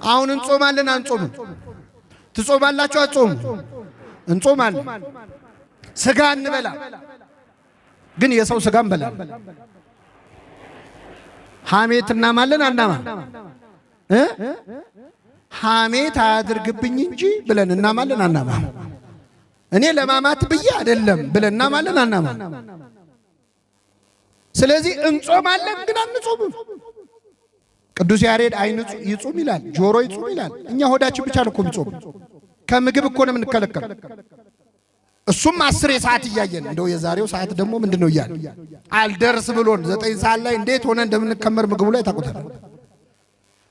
አሁን እንጾማለን አንጾምም? ትጾማላችሁ አጾሙ? እንጾማለን። ስጋ እንበላ ግን የሰው ስጋ እንበላ። ሐሜት እናማለን አናማ ሐሜት አያድርግብኝ እንጂ ብለን እናማለን አናማ እኔ ለማማት ብዬ አይደለም ብለን እናማለን አናማ ስለዚህ እንጾማለን ግን አንጾምም። ቅዱስ ያሬድ አይን ይጾም ይላል፣ ጆሮ ይጾም ይላል። እኛ ሆዳችን ብቻ ነው እኮ የሚጾም። ከምግብ እኮ ነው የምንከለከል። እሱም 10 ሰዓት እያየን እንደው የዛሬው ሰዓት ደግሞ ምንድነው እያለ አልደርስ ብሎን 9 ሰዓት ላይ እንዴት ሆነ እንደምንከመር ምግቡ ላይ ታቆታል።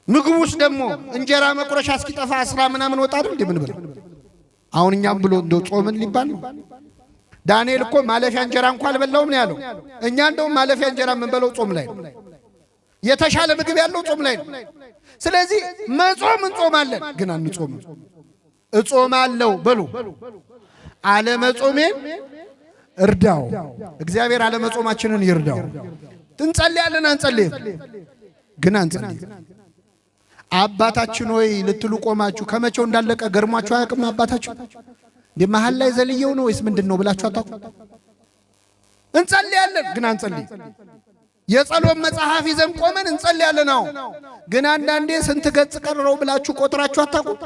ምግቡስ ደግሞ እንጀራ መቁረሻ እስኪጠፋ 10 ምናምን ወጣ አይደል እንዴ ምን ብለው አሁን እኛም ብሎ እንደው ጾምን ሊባል ነው። ዳንኤል እኮ ማለፊያ እንጀራ እንኳን አልበላውም ነው ያለው። እኛ እንደው ማለፊያ እንጀራ የምንበለው ጾም ላይ ነው። የተሻለ ምግብ ያለው ጾም ላይ ነው። ስለዚህ መጾም እንጾማለን ግን አንጾምም። እጾማለሁ በሉ አለ መጾሜን እርዳው። እግዚአብሔር አለ መጾማችንን ይርዳው። እንጸልያለን አንጸልይም ግን አንጸልይ። አባታችን ሆይ ልትሉ ቆማችሁ ከመቼው እንዳለቀ ገርሟችሁ አያውቅም? አባታችን እንደ መሃል ላይ ዘልየው ነው ወይስ ምንድነው ብላችሁ አታውቁ? እንጸልያለን ግን አንጸልይ። የጸሎት መጽሐፍ ይዘን ቆመን እንጸልያለን ነው ግን አንዳንዴ ስንት ገጽ ቀረው ብላችሁ ቆጥራችሁ አታውቁ?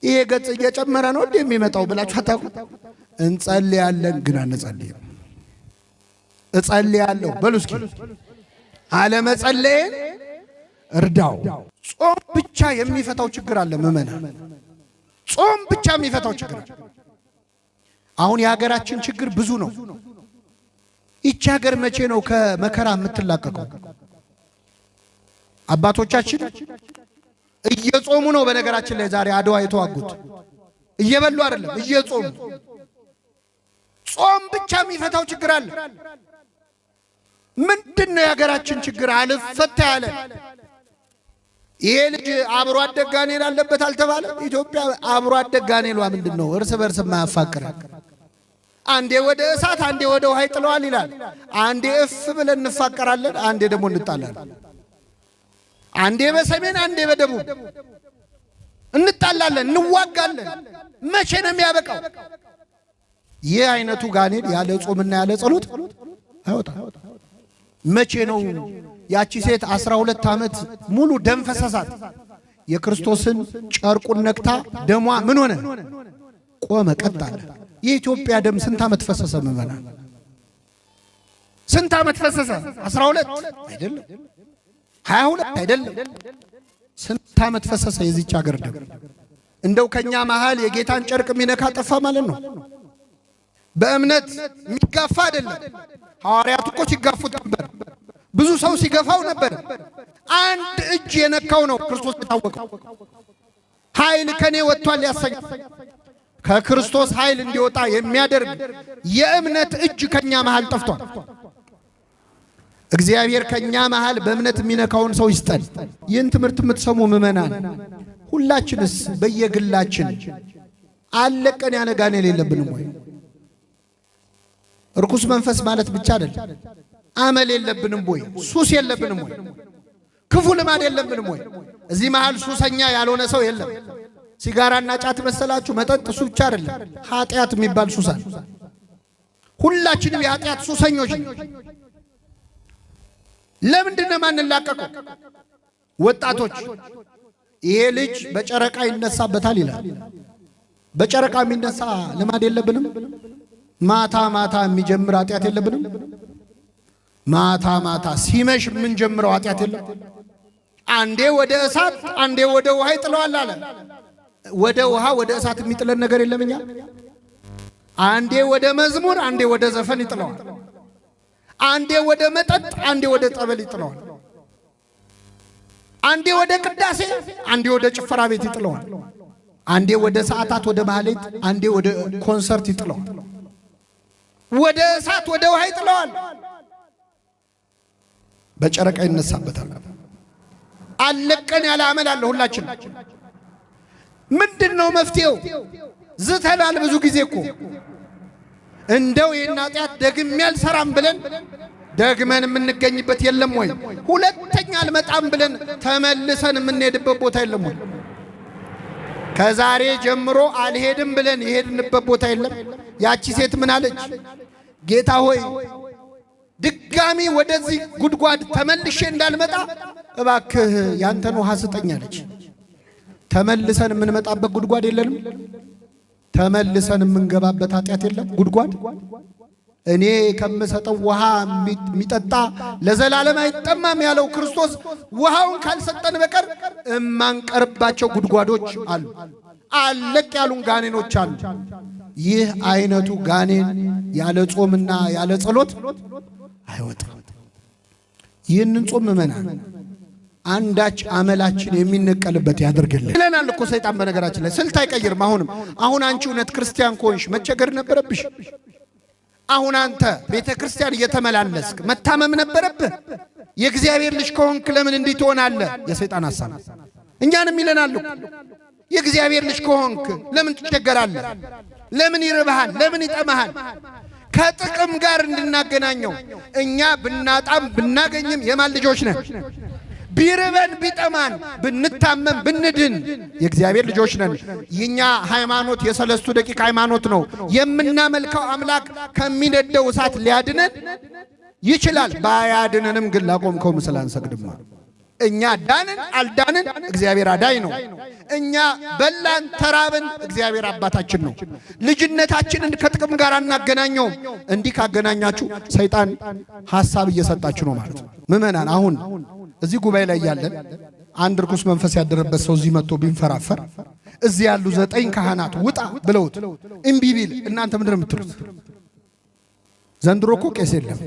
ይሄ ገጽ እየጨመረ ነው እንዴ የሚመጣው ብላችሁ አታውቁ? እንጸልያለን ግን አንጸልይም። እጸልያለሁ በሉ እስኪ አለ መጸለይን እርዳው። ጾም ብቻ የሚፈታው ችግር አለ መመና። ጾም ብቻ የሚፈታው ችግር አለ። አሁን የሀገራችን ችግር ብዙ ነው። ይቺ ሀገር መቼ ነው ከመከራ የምትላቀቀው? አባቶቻችን እየጾሙ ነው። በነገራችን ላይ ዛሬ አድዋ የተዋጉት እየበሉ አይደለም፣ እየጾሙ። ጾም ብቻ የሚፈታው ችግር አለ። ምንድነው የሀገራችን ችግር? አልፈታ ያለ ይሄ ልጅ አብሮ አደግ ጋኔል አለበት አልተባለ? ኢትዮጵያ አብሮ አደግ ጋኔሏ ምንድነው? እርስ በርስ ማያፋቅር። አንዴ ወደ እሳት አንዴ ወደ ውሃ ይጥለዋል ይላል። አንዴ እፍ ብለን እንፋቀራለን፣ አንዴ ደግሞ እንጣላለን። አንዴ በሰሜን አንዴ በደቡብ እንጣላለን፣ እንዋጋለን። መቼ ነው የሚያበቃው? ይህ አይነቱ ጋኔል ያለ ጾምና ያለ ጸሎት አይወጣም። መቼ ነው ያቺ ሴት 12 ዓመት ሙሉ ደም ፈሰሳት? የክርስቶስን ጨርቁን ነክታ ደሟ ምን ሆነ? ቆመ፣ ቀጥ አለ። የኢትዮጵያ ደም ስንት ዓመት ፈሰሰ? መመና ስንት ዓመት ፈሰሰ? 12 አይደለም 22 አይደለም፣ ስንት ዓመት ፈሰሰ የዚች ሀገር ደም? እንደው ከኛ መሃል የጌታን ጨርቅ የሚነካ ጠፋ ማለት ነው። በእምነት የሚጋፋ አይደለም። ሐዋርያቱ እኮ ሲጋፉት ነበር፣ ብዙ ሰው ሲገፋው ነበር። አንድ እጅ የነካው ነው ክርስቶስ የታወቀው። ኃይል ከኔ ወጥቷል ያሰኝ ከክርስቶስ ኃይል እንዲወጣ የሚያደርግ የእምነት እጅ ከኛ መሃል ጠፍቷል። እግዚአብሔር ከኛ መሃል በእምነት የሚነካውን ሰው ይስጠን። ይህን ትምህርት የምትሰሙ ምዕመናን ሁላችንስ በየግላችን አለቀን ያለ ጋኔል የለብንም ወይ? ርኩስ መንፈስ ማለት ብቻ አይደለም። አመል የለብንም ወይ? ሱስ የለብንም ወይ? ክፉ ልማድ የለብንም ወይ? እዚህ መሃል ሱሰኛ ያልሆነ ሰው የለም። ሲጋራና ጫት መሰላችሁ? መጠጥ እሱ ብቻ አይደለም፣ ኃጢአት የሚባል ሱስ አለ። ሁላችንም የኃጢአት ሱሰኞች ነን። ለምንድን ነው ማንላቀቀው? ወጣቶች ይሄ ልጅ በጨረቃ ይነሳበታል ይላል። በጨረቃ የሚነሳ ልማድ የለብንም? ማታ ማታ የሚጀምር ኃጢአት የለብንም? ማታ ማታ ሲመሽ የምንጀምረው ኃጢአት የለም? አንዴ ወደ እሳት አንዴ ወደ ውሃ ይጥለዋል አለ። ወደ ውሃ ወደ እሳት የሚጥለን ነገር የለምኛ? አንዴ ወደ መዝሙር አንዴ ወደ ዘፈን ይጥለዋል። አንዴ ወደ መጠጥ አንዴ ወደ ጠበል ይጥለዋል። አንዴ ወደ ቅዳሴ አንዴ ወደ ጭፈራ ቤት ይጥለዋል። አንዴ ወደ ሰዓታት ወደ ማህሌት አንዴ ወደ ኮንሰርት ይጥለዋል። ወደ እሳት ወደ ውሃ ይጥለዋል። በጨረቃ ይነሳበታል። አለቀን ያለ አመል አለ ሁላችን። ምንድነው መፍትሄው? ዝተናል ብዙ ጊዜ እኮ እንደው የናጢያት ደግሜ አልሰራም ብለን ደግመን የምንገኝበት የለም ወይ? ሁለተኛ አልመጣም ብለን ተመልሰን የምንሄድበት ቦታ የለም ወይ? ከዛሬ ጀምሮ አልሄድም ብለን የሄድንበት ቦታ የለም? ያቺ ሴት ምን አለች? ጌታ ሆይ ድጋሚ ወደዚህ ጉድጓድ ተመልሼ እንዳልመጣ እባክህ ያንተን ውሃ ስጠኝ አለች። ተመልሰን የምንመጣበት ጉድጓድ የለንም? ተመልሰን የምንገባበት ኃጢአት የለም ጉድጓድ? እኔ ከምሰጠው ውሃ የሚጠጣ ለዘላለም አይጠማም ያለው ክርስቶስ ውሃውን ካልሰጠን በቀር እማንቀርባቸው ጉድጓዶች አሉ። አለቅ ያሉን ጋኔኖች አሉ። ይህ አይነቱ ጋኔን ያለ ጾምና ያለ ጸሎት አይወጣም። ይህንን ጾም ምእመናን አንዳች አመላችን የሚነቀልበት ያድርግልን ይለናል እኮ ሰይጣን። በነገራችን ላይ ስልት አይቀይርም። አሁን አንቺ እውነት ክርስቲያን ከሆንሽ መቸገር ነበረብሽ? አሁን አንተ ቤተ ክርስቲያን እየተመላለስክ መታመም ነበረብህ? የእግዚአብሔር ልጅ ከሆንክ ለምን እንዲህ ትሆናለህ? የሰይጣን ሐሳብ እኛንም ይለናል። የእግዚአብሔር ልጅ ከሆንክ ለምን ትቸገራለህ? ለምን ይርብሃል? ለምን ይጠማሃል? ከጥቅም ጋር እንድናገናኘው እኛ ብናጣም ብናገኝም የማን ልጆች ነን? ቢርበን ቢጠማን ብንታመም ብንድን የእግዚአብሔር ልጆች ነን። የኛ ሃይማኖት የሰለስቱ ደቂቅ ሃይማኖት ነው። የምናመልከው አምላክ ከሚነደው እሳት ሊያድነን ይችላል። ባያድነንም ግን ላቆምከው ምስል አንሰግድም። እኛ ዳንን አልዳንን እግዚአብሔር አዳኝ ነው። እኛ በላን ተራብን እግዚአብሔር አባታችን ነው። ልጅነታችንን ከጥቅም ጋር አናገናኘው። እንዲህ ካገናኛችሁ ሰይጣን ሐሳብ እየሰጣችሁ ነው ማለት ነው። ምእመናን አሁን እዚህ ጉባኤ ላይ ያለን አንድ ርኩስ መንፈስ ያደረበት ሰው እዚህ መጥቶ ቢንፈራፈር እዚህ ያሉ 9 ካህናት ውጣ ብለውት እምቢ ቢል እናንተ ምንድነው የምትሉት? ዘንድሮ እኮ ቄስ የለም።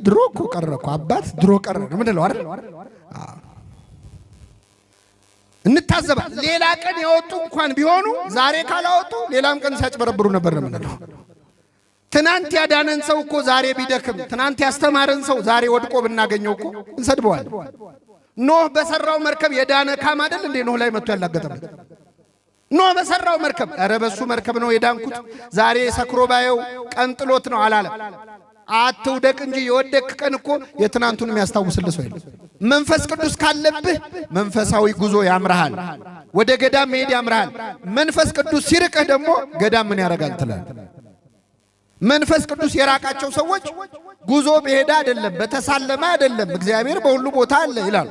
ድሮ እኮ ቀረ እኮ አባት ድሮ ቀረ ምንድነው አይደል? እንታዘባ። ሌላ ቀን ያወጡ እንኳን ቢሆኑ ዛሬ ካላወጡ ሌላም ቀን ሲያጭበረብሩ ነበር ነው ምንድነው? ትናንት ያዳነን ሰው እኮ ዛሬ ቢደክም፣ ትናንት ያስተማረን ሰው ዛሬ ወድቆ ብናገኘው እኮ እንሰድበዋል። ኖህ በሰራው መርከብ የዳነ ካም አይደል እንዴ? ኖህ ላይ መጥቶ ያላገጠበት ኖህ በሰራው መርከብ፣ ኧረ በሱ መርከብ ነው የዳንኩት ዛሬ ሰክሮ ባየው ቀንጥሎት ነው አላለም። አትውደቅ እንጂ የወደቅ ቀን እኮ የትናንቱን የሚያስታውስልህ ሰው የለም። መንፈስ ቅዱስ ካለብህ መንፈሳዊ ጉዞ ያምርሃል፣ ወደ ገዳም መሄድ ያምርሃል። መንፈስ ቅዱስ ሲርቅህ ደግሞ ገዳም ምን ያደርጋል ትላለህ? መንፈስ ቅዱስ የራቃቸው ሰዎች ጉዞ በሄዳ አይደለም በተሳለማ አይደለም እግዚአብሔር በሁሉ ቦታ አለ ይላል።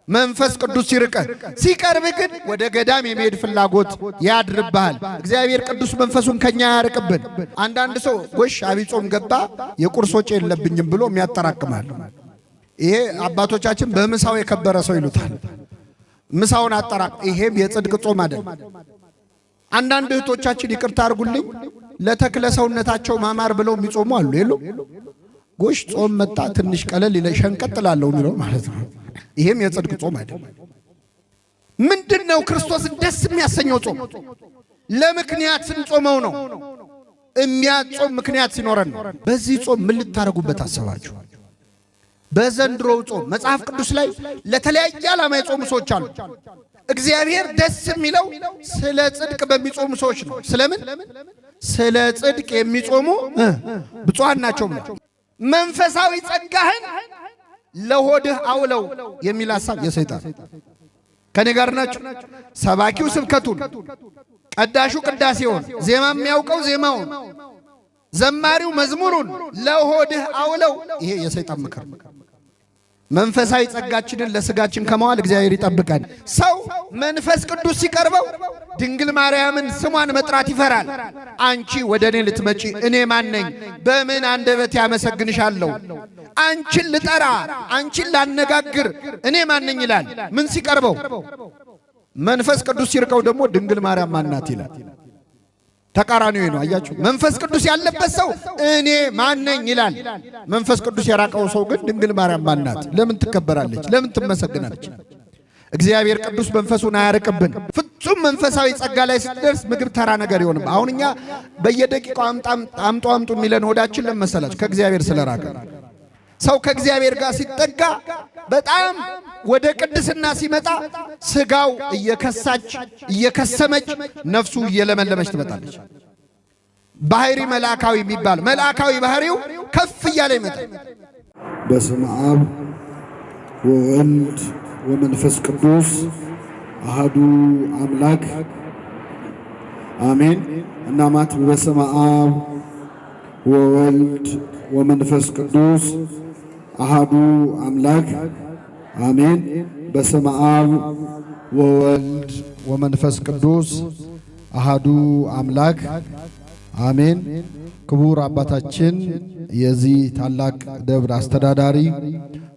መንፈስ ቅዱስ ሲርቅህ፣ ሲቀርብ ግን ወደ ገዳም የመሄድ ፍላጎት ያድርብሃል። እግዚአብሔር ቅዱስ መንፈሱን ከኛ ያርቅብን። አንዳንድ ሰው ጎሽ አብይ ጾም ገባ የቁርስ ወጪ የለብኝም ብሎ የሚያጠራቅማል። ይሄ አባቶቻችን በምሳው የከበረ ሰው ይሉታል። ምሳውን አጠራቅ። ይሄም የጽድቅ ጾም አይደል። አንዳንድ እህቶቻችን ይቅርታ አድርጉልኝ ለተክለ ሰውነታቸው ማማር ብለው የሚጾሙ አሉ። የሉ ጎሽ ጾም መጣ ትንሽ ቀለል ይለ ሸንቀጥላለሁ የሚለው ማለት ነው። ይሄም የጽድቅ ጾም አይደለም። ምንድነው ክርስቶስን ደስ የሚያሰኘው ጾም? ለምክንያት ስንጾመው ነው። የሚያጾም ምክንያት ሲኖረን ነው። በዚህ ጾም ምን ልታረጉበት አሰባችሁ? በዘንድሮው ጾም መጽሐፍ ቅዱስ ላይ ለተለያየ ዓላማ የጾሙ ሰዎች አሉ። እግዚአብሔር ደስ የሚለው ስለ ጽድቅ በሚጾሙ ሰዎች ነው። ስለምን? ስለ ጽድቅ የሚጾሙ ብፁዓን ናቸው። መንፈሳዊ ጸጋህን ለሆድህ አውለው የሚል ሐሳብ የሰይጣን። ከኔ ጋር ናችሁ? ሰባኪው ስብከቱን፣ ቀዳሹ ቅዳሴውን፣ ዜማ የሚያውቀው ዜማውን፣ ዘማሪው መዝሙሩን ለሆድህ አውለው። ይሄ የሰይጣን ምክር። መንፈሳዊ ጸጋችንን ለስጋችን ከመዋል እግዚአብሔር ይጠብቃል። ሰው መንፈስ ቅዱስ ሲቀርበው ድንግል ማርያምን ስሟን መጥራት ይፈራል። አንቺ ወደ እኔ ልትመጪ እኔ ማን ነኝ? በምን አንደበት ያመሰግንሻለሁ? አንቺን ልጠራ አንቺን ላነጋግር እኔ ማን ነኝ ይላል። ምን ሲቀርበው? መንፈስ ቅዱስ ሲርቀው ደግሞ ድንግል ማርያም ማናት ይላል። ተቃራኒው ነው። አያችሁ? መንፈስ ቅዱስ ያለበት ሰው እኔ ማን ነኝ ይላል። መንፈስ ቅዱስ የራቀው ሰው ግን ድንግል ማርያም ማናት? ለምን ትከበራለች? ለምን ትመሰግናለች? እግዚአብሔር ቅዱስ መንፈሱን አያርቅብን። ፍጹም መንፈሳዊ ጸጋ ላይ ስትደርስ ምግብ ተራ ነገር ይሆንም። አሁን እኛ በየደቂቃው አምጡ የሚለን ሆዳችን ለመሰላችሁ ከእግዚአብሔር ስለራቀ። ሰው ከእግዚአብሔር ጋር ሲጠጋ በጣም ወደ ቅድስና ሲመጣ ስጋው እየከሳች እየከሰመች ነፍሱ እየለመለመች ትመጣለች። ባህሪ መልአካዊ የሚባል መልአካዊ ባህሪው ከፍ እያለ ይመጣል። በስመ አብ ወወልድ ወመንፈስ ቅዱስ አሐዱ አምላክ አሜን። እናማት በስመ አብ ወወልድ ወመንፈስ ቅዱስ አሐዱ አምላክ አሜን። በስመ አብ ወወልድ ወመንፈስ ቅዱስ አሐዱ አምላክ አሜን። ክቡር አባታችን የዚህ ታላቅ ደብር አስተዳዳሪ፣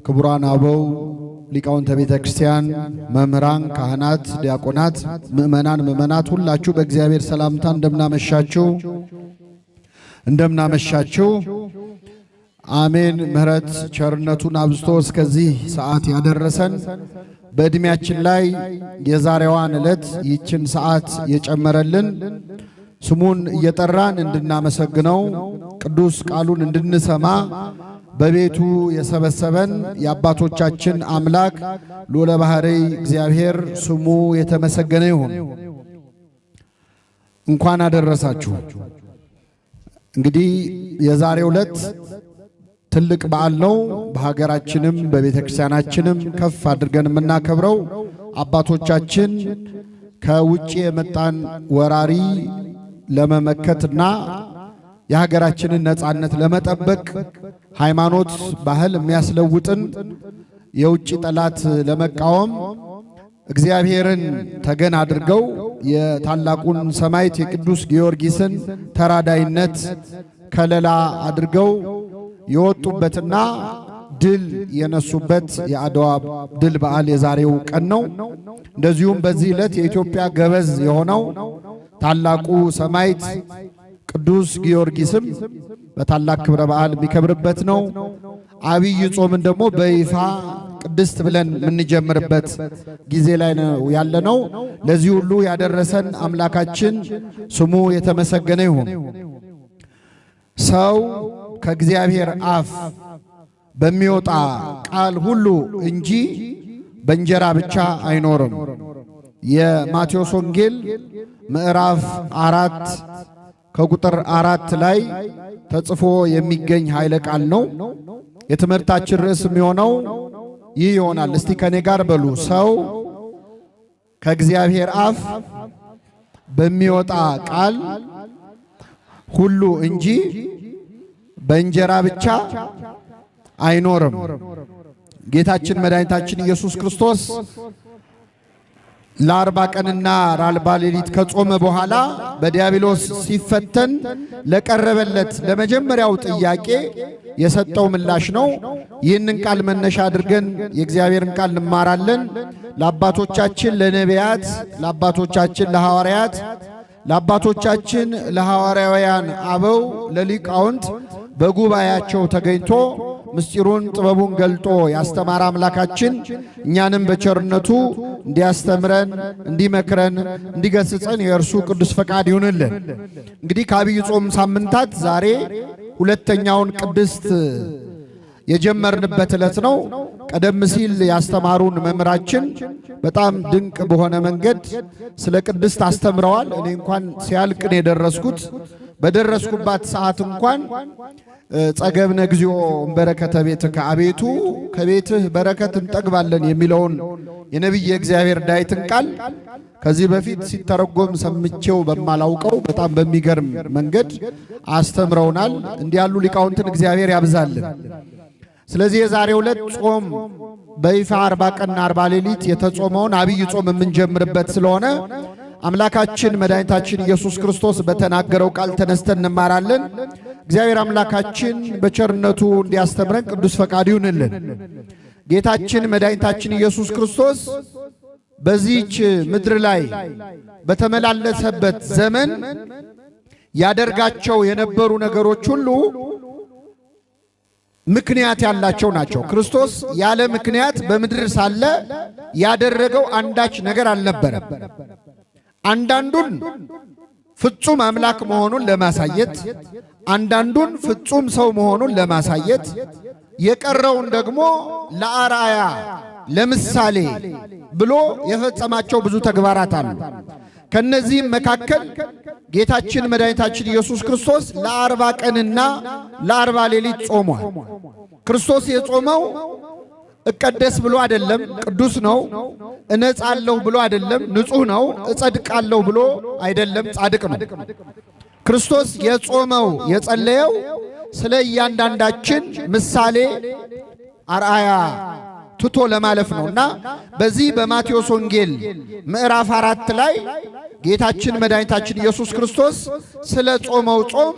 ክቡራን አበው ሊቃውንተ ቤተ ክርስቲያን፣ መምህራን፣ ካህናት፣ ዲያቆናት፣ ምእመናት ሁላችሁ በእግዚአብሔር ሰላምታ እንደምናመሻችሁ አሜን። ምሕረት ቸርነቱን አብዝቶ እስከዚህ ሰዓት ያደረሰን በዕድሜያችን ላይ የዛሬዋን ዕለት ይችን ሰዓት የጨመረልን ስሙን እየጠራን እንድናመሰግነው ቅዱስ ቃሉን እንድንሰማ በቤቱ የሰበሰበን የአባቶቻችን አምላክ ልዑለ ባሕርይ እግዚአብሔር ስሙ የተመሰገነ ይሁን። እንኳን አደረሳችሁ። እንግዲህ የዛሬው ዕለት ትልቅ በዓል ነው። በሀገራችንም በቤተ ክርስቲያናችንም ከፍ አድርገን የምናከብረው አባቶቻችን ከውጭ የመጣን ወራሪ ለመመከትና የሀገራችንን ነጻነት ለመጠበቅ ሃይማኖት፣ ባህል የሚያስለውጥን የውጭ ጠላት ለመቃወም እግዚአብሔርን ተገን አድርገው የታላቁን ሰማዕት የቅዱስ ጊዮርጊስን ተራዳይነት ከለላ አድርገው የወጡበትና ድል የነሱበት የአድዋ ድል በዓል የዛሬው ቀን ነው። እንደዚሁም በዚህ ዕለት የኢትዮጵያ ገበዝ የሆነው ታላቁ ሰማዕት ቅዱስ ጊዮርጊስም በታላቅ ክብረ በዓል የሚከብርበት ነው። አብይ ጾምን ደግሞ በይፋ ቅድስት ብለን የምንጀምርበት ጊዜ ላይ ነው ያለነው። ለዚህ ሁሉ ያደረሰን አምላካችን ስሙ የተመሰገነ ይሁን። ሰው ከእግዚአብሔር አፍ በሚወጣ ቃል ሁሉ እንጂ በእንጀራ ብቻ አይኖርም። የማቴዎስ ወንጌል ምዕራፍ 4 ከቁጥር 4 ላይ ተጽፎ የሚገኝ ኃይለ ቃል ነው። የትምህርታችን ርዕስ የሚሆነው ይህ ይሆናል። እስቲ ከኔ ጋር በሉ። ሰው ከእግዚአብሔር አፍ በሚወጣ ቃል ሁሉ እንጂ በእንጀራ ብቻ አይኖርም። ጌታችን መድኃኒታችን ኢየሱስ ክርስቶስ ለ40 ቀንና ለ40 ሌሊት ከጾመ በኋላ በዲያብሎስ ሲፈተን ለቀረበለት ለመጀመሪያው ጥያቄ የሰጠው ምላሽ ነው። ይህንን ቃል መነሻ አድርገን የእግዚአብሔርን ቃል እንማራለን። ለአባቶቻችን ለነቢያት፣ ለአባቶቻችን ለሐዋርያት፣ ለአባቶቻችን ለሐዋርያውያን አበው ለሊቃውንት በጉባኤያቸው ተገኝቶ ምስጢሩን ጥበቡን ገልጦ ያስተማረ አምላካችን እኛንም በቸርነቱ እንዲያስተምረን፣ እንዲመክረን፣ እንዲገስጸን የእርሱ ቅዱስ ፈቃድ ይሁንልን። እንግዲህ ከአብይ ጾም ሳምንታት ዛሬ ሁለተኛውን ቅድስት የጀመርንበት ዕለት ነው። ቀደም ሲል ያስተማሩን መምህራችን በጣም ድንቅ በሆነ መንገድ ስለ ቅድስት አስተምረዋል። እኔ እንኳን ሲያልቅን የደረስኩት በደረስኩባት ሰዓት እንኳን ጸገብነ እግዚኦ እምበረከተ ቤትከ፣ አቤቱ ከቤትህ በረከት እንጠግባለን የሚለውን የነቢይ የእግዚአብሔር ዳዊትን ቃል ከዚህ በፊት ሲተረጎም ሰምቼው በማላውቀው በጣም በሚገርም መንገድ አስተምረውናል። እንዲህ ያሉ ሊቃውንትን እግዚአብሔር ያብዛልን። ስለዚህ የዛሬው ዕለት ጾም በይፋ 40 ቀንና 40 ሌሊት የተጾመውን አብይ ጾም የምንጀምርበት ስለሆነ አምላካችን መድኃኒታችን ኢየሱስ ክርስቶስ በተናገረው ቃል ተነስተን እንማራለን። እግዚአብሔር አምላካችን በቸርነቱ እንዲያስተምረን ቅዱስ ፈቃድ ይሁንልን። ጌታችን መድኃኒታችን ኢየሱስ ክርስቶስ በዚህች ምድር ላይ በተመላለሰበት ዘመን ያደርጋቸው የነበሩ ነገሮች ሁሉ ምክንያት ያላቸው ናቸው። ክርስቶስ ያለ ምክንያት በምድር ሳለ ያደረገው አንዳች ነገር አልነበረም። አንዳንዱን ፍጹም አምላክ መሆኑን ለማሳየት፣ አንዳንዱን ፍጹም ሰው መሆኑን ለማሳየት፣ የቀረውን ደግሞ ለአርአያ ለምሳሌ ብሎ የፈጸማቸው ብዙ ተግባራት አሉ። ከነዚህም መካከል ጌታችን መድኃኒታችን ኢየሱስ ክርስቶስ ለ40 ቀንና ለ40 ሌሊት ጾሟል። ክርስቶስ የጾመው እቀደስ ብሎ አይደለም፣ ቅዱስ ነው። እነጻለሁ ብሎ አይደለም፣ ንጹህ ነው። እጸድቃለሁ ብሎ አይደለም፣ ጻድቅ ነው። ክርስቶስ የጾመው የጸለየው ስለ እያንዳንዳችን ምሳሌ አርአያ ትቶ ለማለፍ ነውና በዚህ በማቴዎስ ወንጌል ምዕራፍ 4 ላይ ጌታችን መድኃኒታችን ኢየሱስ ክርስቶስ ስለ ጾመው ጾም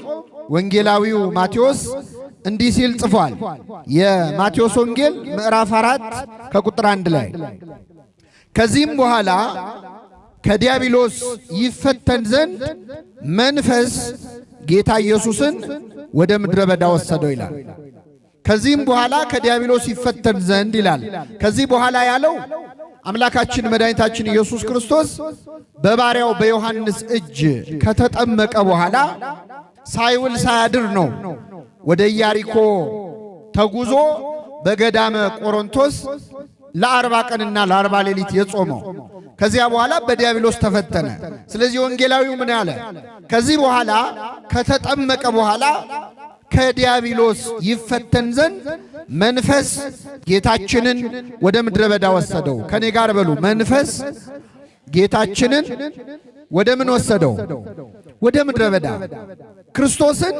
ወንጌላዊው ማቴዎስ እንዲህ ሲል ጽፏል። የማቴዎስ ወንጌል ምዕራፍ 4 ከቁጥር 1 ላይ ከዚህም በኋላ ከዲያብሎስ ይፈተን ዘንድ መንፈስ ጌታ ኢየሱስን ወደ ምድረ በዳ ወሰደው ይላል። ከዚህም በኋላ ከዲያብሎስ ይፈተን ዘንድ ይላል። ከዚህ በኋላ ያለው አምላካችን መድኃኒታችን ኢየሱስ ክርስቶስ በባሪያው በዮሐንስ እጅ ከተጠመቀ በኋላ ሳይውል ሳያድር ነው ወደ ኢያሪኮ ተጉዞ በገዳመ ቆሮንቶስ ለ40 ቀንና ለ40 ሌሊት የጾመው። ከዚያ በኋላ በዲያብሎስ ተፈተነ። ስለዚህ ወንጌላዊው ምን አለ? ከዚህ በኋላ ከተጠመቀ በኋላ ከዲያብሎስ ይፈተን ዘንድ መንፈስ ጌታችንን ወደ ምድረ በዳ ወሰደው። ከኔ ጋር በሉ፣ መንፈስ ጌታችንን ወደ ምን ወሰደው? ወደ ምድረ በዳ። ክርስቶስን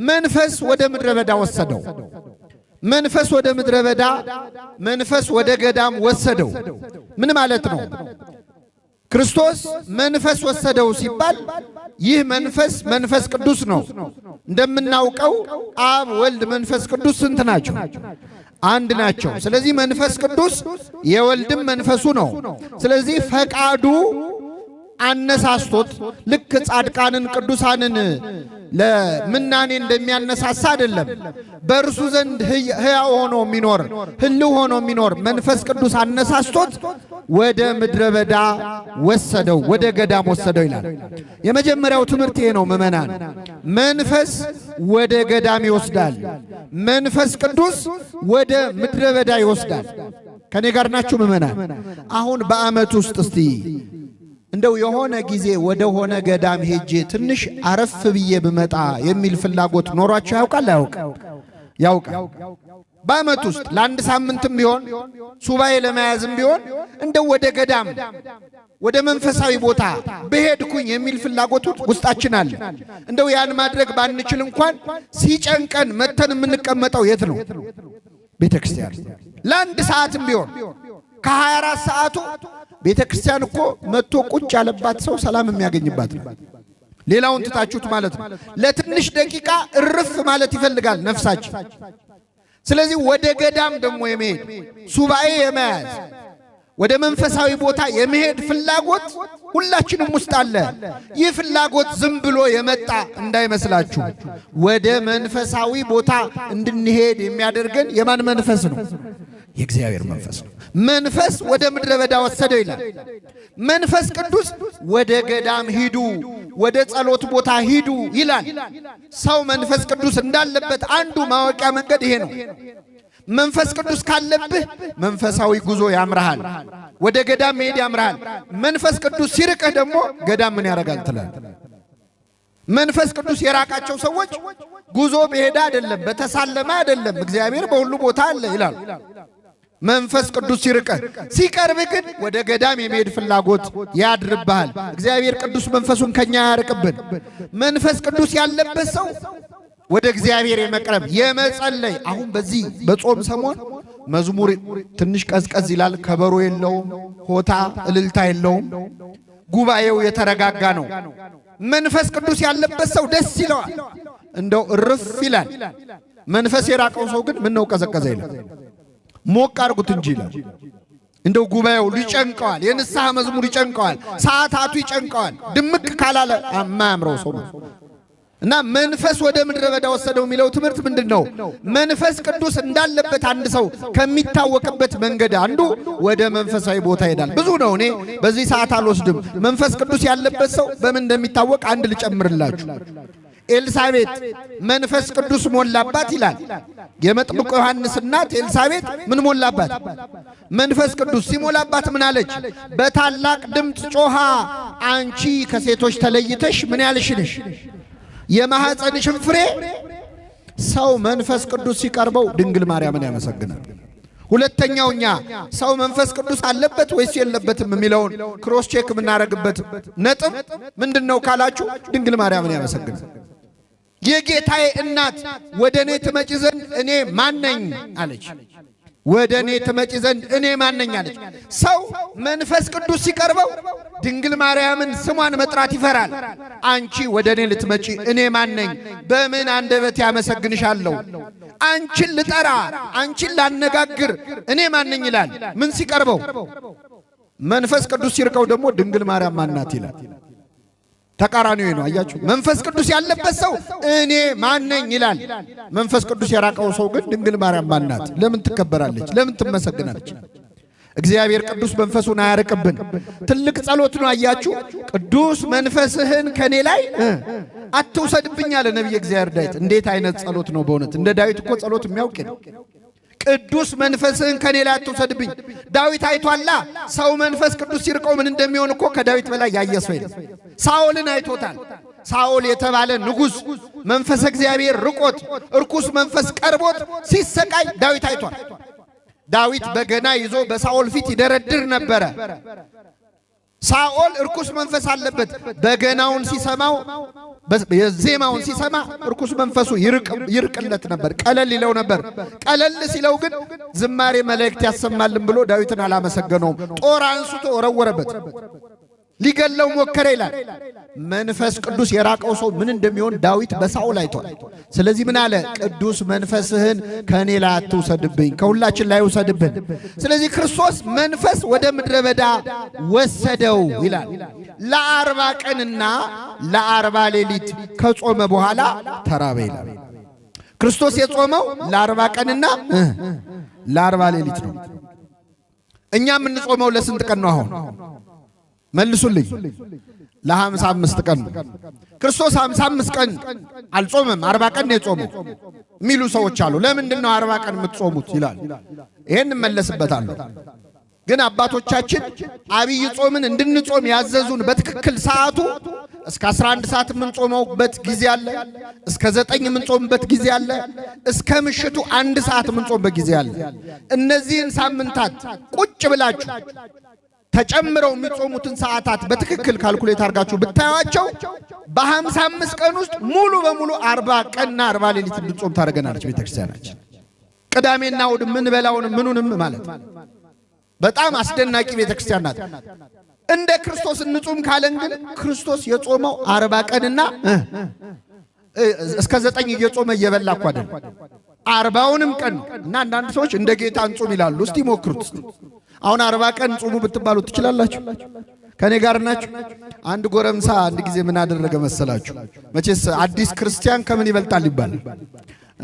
መንፈስ ወደ ምድረ በዳ ወሰደው። መንፈስ ወደ ምድረ በዳ፣ መንፈስ ወደ ገዳም ወሰደው። ምን ማለት ነው? ክርስቶስ መንፈስ ወሰደው ሲባል ይህ መንፈስ መንፈስ ቅዱስ ነው። እንደምናውቀው አብ፣ ወልድ፣ መንፈስ ቅዱስ ስንት ናቸው? አንድ ናቸው። ስለዚህ መንፈስ ቅዱስ የወልድም መንፈሱ ነው። ስለዚህ ፈቃዱ አነሳስቶት ልክ ጻድቃንን ቅዱሳንን ለምናኔ እንደሚያነሳሳ አይደለም። በእርሱ ዘንድ ሕያው ሆኖ የሚኖር ህልው ሆኖ የሚኖር መንፈስ ቅዱስ አነሳስቶት ወደ ምድረ በዳ ወሰደው፣ ወደ ገዳም ወሰደው ይላል። የመጀመሪያው ትምህርት ይሄ ነው ምእመናን። መንፈስ ወደ ገዳም ይወስዳል፣ መንፈስ ቅዱስ ወደ ምድረ በዳ ይወስዳል። ከኔ ጋር ናችሁ ምእመናን? አሁን በዓመት ውስጥ እስቲ እንደው የሆነ ጊዜ ወደ ሆነ ገዳም ሄጄ ትንሽ አረፍ ብዬ ብመጣ የሚል ፍላጎት ኖሯችሁ ያውቃል? ያውቃል። በዓመት ውስጥ ለአንድ ሳምንትም ቢሆን ሱባኤ ለመያዝም ቢሆን እንደው ወደ ገዳም ወደ መንፈሳዊ ቦታ በሄድኩኝ የሚል ፍላጎት ውስጣችን አለ። እንደው ያን ማድረግ ባንችል እንኳን ሲጨንቀን መተን የምንቀመጠው የት ነው? ቤተ ክርስቲያን። ለአንድ ሰዓትም ቢሆን ከ24 ሰዓቱ ቤተ ክርስቲያን እኮ መጥቶ ቁጭ ያለባት ሰው ሰላም የሚያገኝባት ነው። ሌላውን ትታችሁት ማለት ነው። ለትንሽ ደቂቃ እርፍ ማለት ይፈልጋል ነፍሳችን። ስለዚህ ወደ ገዳም ደግሞ የመሄድ ሱባኤ የመያዝ ወደ መንፈሳዊ ቦታ የመሄድ ፍላጎት ሁላችንም ውስጥ አለ። ይህ ፍላጎት ዝም ብሎ የመጣ እንዳይመስላችሁ። ወደ መንፈሳዊ ቦታ እንድንሄድ የሚያደርገን የማን መንፈስ ነው? የእግዚአብሔር መንፈስ ነው። መንፈስ ወደ ምድረ በዳ ወሰደው ይላል። መንፈስ ቅዱስ ወደ ገዳም ሂዱ፣ ወደ ጸሎት ቦታ ሂዱ ይላል። ሰው መንፈስ ቅዱስ እንዳለበት አንዱ ማወቂያ መንገድ ይሄ ነው። መንፈስ ቅዱስ ካለብህ መንፈሳዊ ጉዞ ያምርሃል፣ ወደ ገዳም መሄድ ያምርሃል። መንፈስ ቅዱስ ሲርቅህ ደግሞ ገዳም ምን ያደርጋል ትላል። መንፈስ ቅዱስ የራቃቸው ሰዎች ጉዞ በሄዳ አይደለም፣ በተሳለመ አይደለም፣ እግዚአብሔር በሁሉ ቦታ አለ ይላል። መንፈስ ቅዱስ ሲርቅህ፣ ሲቀርብ ግን ወደ ገዳም የመሄድ ፍላጎት ያድርብሃል። እግዚአብሔር ቅዱስ መንፈሱን ከኛ ያርቅብን። መንፈስ ቅዱስ ያለበት ሰው ወደ እግዚአብሔር የመቅረብ የመጸለይ። አሁን በዚህ በጾም ሰሞን መዝሙር ትንሽ ቀዝቀዝ ይላል። ከበሮ የለውም፣ ሆታ እልልታ የለውም። ጉባኤው የተረጋጋ ነው። መንፈስ ቅዱስ ያለበት ሰው ደስ ይለዋል፣ እንደው እርፍ ይላል። መንፈስ የራቀው ሰው ግን ምን ነው ቀዘቀዘ ይላል። ሞቅ አርጉት እንጂ ይላል። እንደው ጉባኤው ይጨንቀዋል፣ የንስሐ መዝሙር ይጨንቀዋል፣ ሰዓታቱ ይጨንቀዋል። ድምቅ ካላለ የማያምረው ሰው ነው። እና መንፈስ ወደ ምድረ በዳ ወሰደው የሚለው ትምህርት ምንድን ነው? መንፈስ ቅዱስ እንዳለበት አንድ ሰው ከሚታወቅበት መንገድ አንዱ ወደ መንፈሳዊ ቦታ ይሄዳል። ብዙ ነው፣ እኔ በዚህ ሰዓት አልወስድም። መንፈስ ቅዱስ ያለበት ሰው በምን እንደሚታወቅ አንድ ልጨምርላችሁ። ኤልሳቤጥ መንፈስ ቅዱስ ሞላባት ይላል። የመጥምቁ ዮሐንስ እናት ኤልሳቤጥ ምን ሞላባት? መንፈስ ቅዱስ ሲሞላባት ምን አለች? በታላቅ ድምፅ ጮኻ አንቺ ከሴቶች ተለይተሽ ምን ያልሽ ነሽ? የማኅፀንሽን ፍሬ ሰው መንፈስ ቅዱስ ሲቀርበው ድንግል ማርያምን ያመሰግናል። ሁለተኛውኛ ሰው መንፈስ ቅዱስ አለበት ወይስ የለበትም የሚለውን ክሮስ ቼክ የምናደርግበት ነጥብ ምንድነው ካላችሁ ድንግል ማርያምን ያመሰግናል። የጌታዬ እናት ወደ እኔ ትመጪ ዘንድ እኔ ማነኝ አለች። ወደ እኔ ትመጪ ዘንድ እኔ ማነኝ አለች። ሰው መንፈስ ቅዱስ ሲቀርበው ድንግል ማርያምን ስሟን መጥራት ይፈራል። አንቺ ወደ እኔ ልትመጪ እኔ ማነኝ? በምን አንደበት ያመሰግንሻለሁ? አንቺን ልጠራ፣ አንቺን ላነጋግር እኔ ማነኝ ይላል። ምን ሲቀርበው? መንፈስ ቅዱስ ሲርቀው ደግሞ ድንግል ማርያም ማናት ይላል። ተቃራኒው ነው። አያችሁ፣ መንፈስ ቅዱስ ያለበት ሰው እኔ ማነኝ ይላል። መንፈስ ቅዱስ የራቀው ሰው ግን ድንግል ማርያም ማናት? ለምን ትከበራለች? ለምን ትመሰግናለች? እግዚአብሔር ቅዱስ መንፈሱን አያርቅብን። ትልቅ ጸሎት ነው። አያችሁ፣ ቅዱስ መንፈስህን ከኔ ላይ አትውሰድብኝ አለ ነቢየ እግዚአብሔር ዳዊት። እንዴት አይነት ጸሎት ነው በእውነት! እንደ ዳዊት እኮ ጸሎት የሚያውቅ ነው። ቅዱስ መንፈስህን ከኔ ላይ አትውሰድብኝ። ዳዊት አይቷላ። ሰው መንፈስ ቅዱስ ሲርቀው ምን እንደሚሆን እኮ ከዳዊት በላይ ያየ ሰው የለም። ሳኦልን አይቶታል። ሳኦል የተባለ ንጉሥ መንፈስ እግዚአብሔር ርቆት እርኩስ መንፈስ ቀርቦት ሲሰቃይ ዳዊት አይቷል። ዳዊት በገና ይዞ በሳኦል ፊት ይደረድር ነበረ። ሳኦል እርኩስ መንፈስ አለበት። በገናውን ሲሰማው የዜማውን ሲሰማ እርኩስ መንፈሱ ይርቅለት ነበር፣ ቀለል ይለው ነበር። ቀለል ሲለው ግን ዝማሬ መላእክት ያሰማልን ብሎ ዳዊትን አላመሰገነውም። ጦር አንስቶ ወረወረበት፣ ሊገለው ሞከረ ይላል። መንፈስ ቅዱስ የራቀው ሰው ምን እንደሚሆን ዳዊት በሳኦል አይቷል። ስለዚህ ምን አለ? ቅዱስ መንፈስህን ከኔ ላይ አትውሰድብኝ፣ ከሁላችን ላይ ውሰድብን። ስለዚህ ክርስቶስ መንፈስ ወደ ምድረ በዳ ወሰደው ይላል። ለ40 ቀንና ለ40 ሌሊት ከጾመ በኋላ ተራበ ይላል። ክርስቶስ የጾመው ለ40 ቀንና ለ40 ሌሊት ነው። እኛ የምንጾመው ለስንት ቀን ነው? አሁን መልሱልኝ። ለ55 ቀን። ክርስቶስ 55 ቀን አልጾመም፣ 40 ቀን ነው የጾመው የሚሉ ሰዎች አሉ። ለምንድን ነው 40 ቀን የምትጾሙት ይላል። ይሄን እንመለስበታለሁ። ግን አባቶቻችን አብይ ጾምን እንድንጾም ያዘዙን በትክክል ሰዓቱ እስከ 11 ሰዓት የምንጾመውበት ጊዜ አለ፣ እስከ 9 የምንጾምበት ጊዜ አለ፣ እስከ ምሽቱ 1 ሰዓት የምንጾምበት ጊዜ አለ። እነዚህን ሳምንታት ቁጭ ብላችሁ ተጨምረው የሚጾሙትን ሰዓታት በትክክል ካልኩሌት አድርጋችሁ ብታዩዋቸው በ55 ቀን ውስጥ ሙሉ በሙሉ 40 ቀንና 40 ሌሊት እንድንጾም ታደርገናለች ቤተክርስቲያናችን። ቅዳሜና እሑድ ምንበላውን ምኑንም ማለት በጣም አስደናቂ ቤተክርስቲያን ናት። እንደ ክርስቶስ እንጹም ካለን ግን ክርስቶስ የጾመው 40 ቀንና እስከ 9 እየጾመ እየበላ እኮ አይደል፣ 40ውንም ቀን እና አንዳንድ ሰዎች እንደ ጌታ እንጹም ይላሉ። እስቲ ሞክሩት። አሁን 40 ቀን ጹሙ ብትባሉ ትችላላችሁ? ከኔ ጋር ናችሁ? አንድ ጎረምሳ አንድ ጊዜ ምን አደረገ መሰላችሁ? መቼስ አዲስ ክርስቲያን ከምን ይበልጣል ይባላል።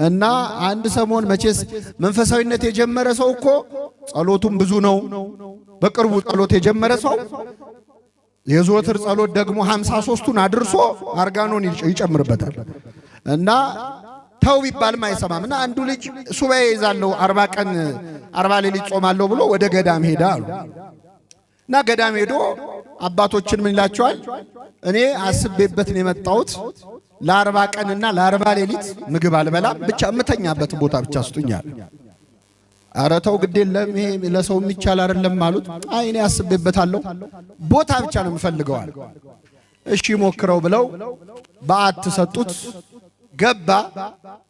እና አንድ ሰሞን መቼስ መንፈሳዊነት የጀመረ ሰው እኮ ጸሎቱም ብዙ ነው። በቅርቡ ጸሎት የጀመረ ሰው የዘወትር ጸሎት ደግሞ 53ቱን አድርሶ አርጋኖን ይጨምርበታል። እና ተው ቢባልም አይሰማም። እና አንዱ ልጅ ሱባኤ ይዛለሁ 40 ቀን 40 ሌሊት ጾማለሁ ብሎ ወደ ገዳም ሄዳ አሉ። እና ገዳም ሄዶ አባቶችን ምን ይላቸዋል? እኔ አስቤበት ነው የመጣሁት፣ ለ40 ቀንና ለ40 ሌሊት ምግብ አልበላም፣ ብቻ እምተኛበት ቦታ ብቻ ስጡኛል። ኧረ ተው ግድ የለም ይሄ ለሰው የሚቻል አይደለም አሉት። አይ እኔ አስቤበታለሁ፣ ቦታ ብቻ ነው የምፈልገዋል። እሺ ሞክረው ብለው በዓት ሰጡት። ገባ።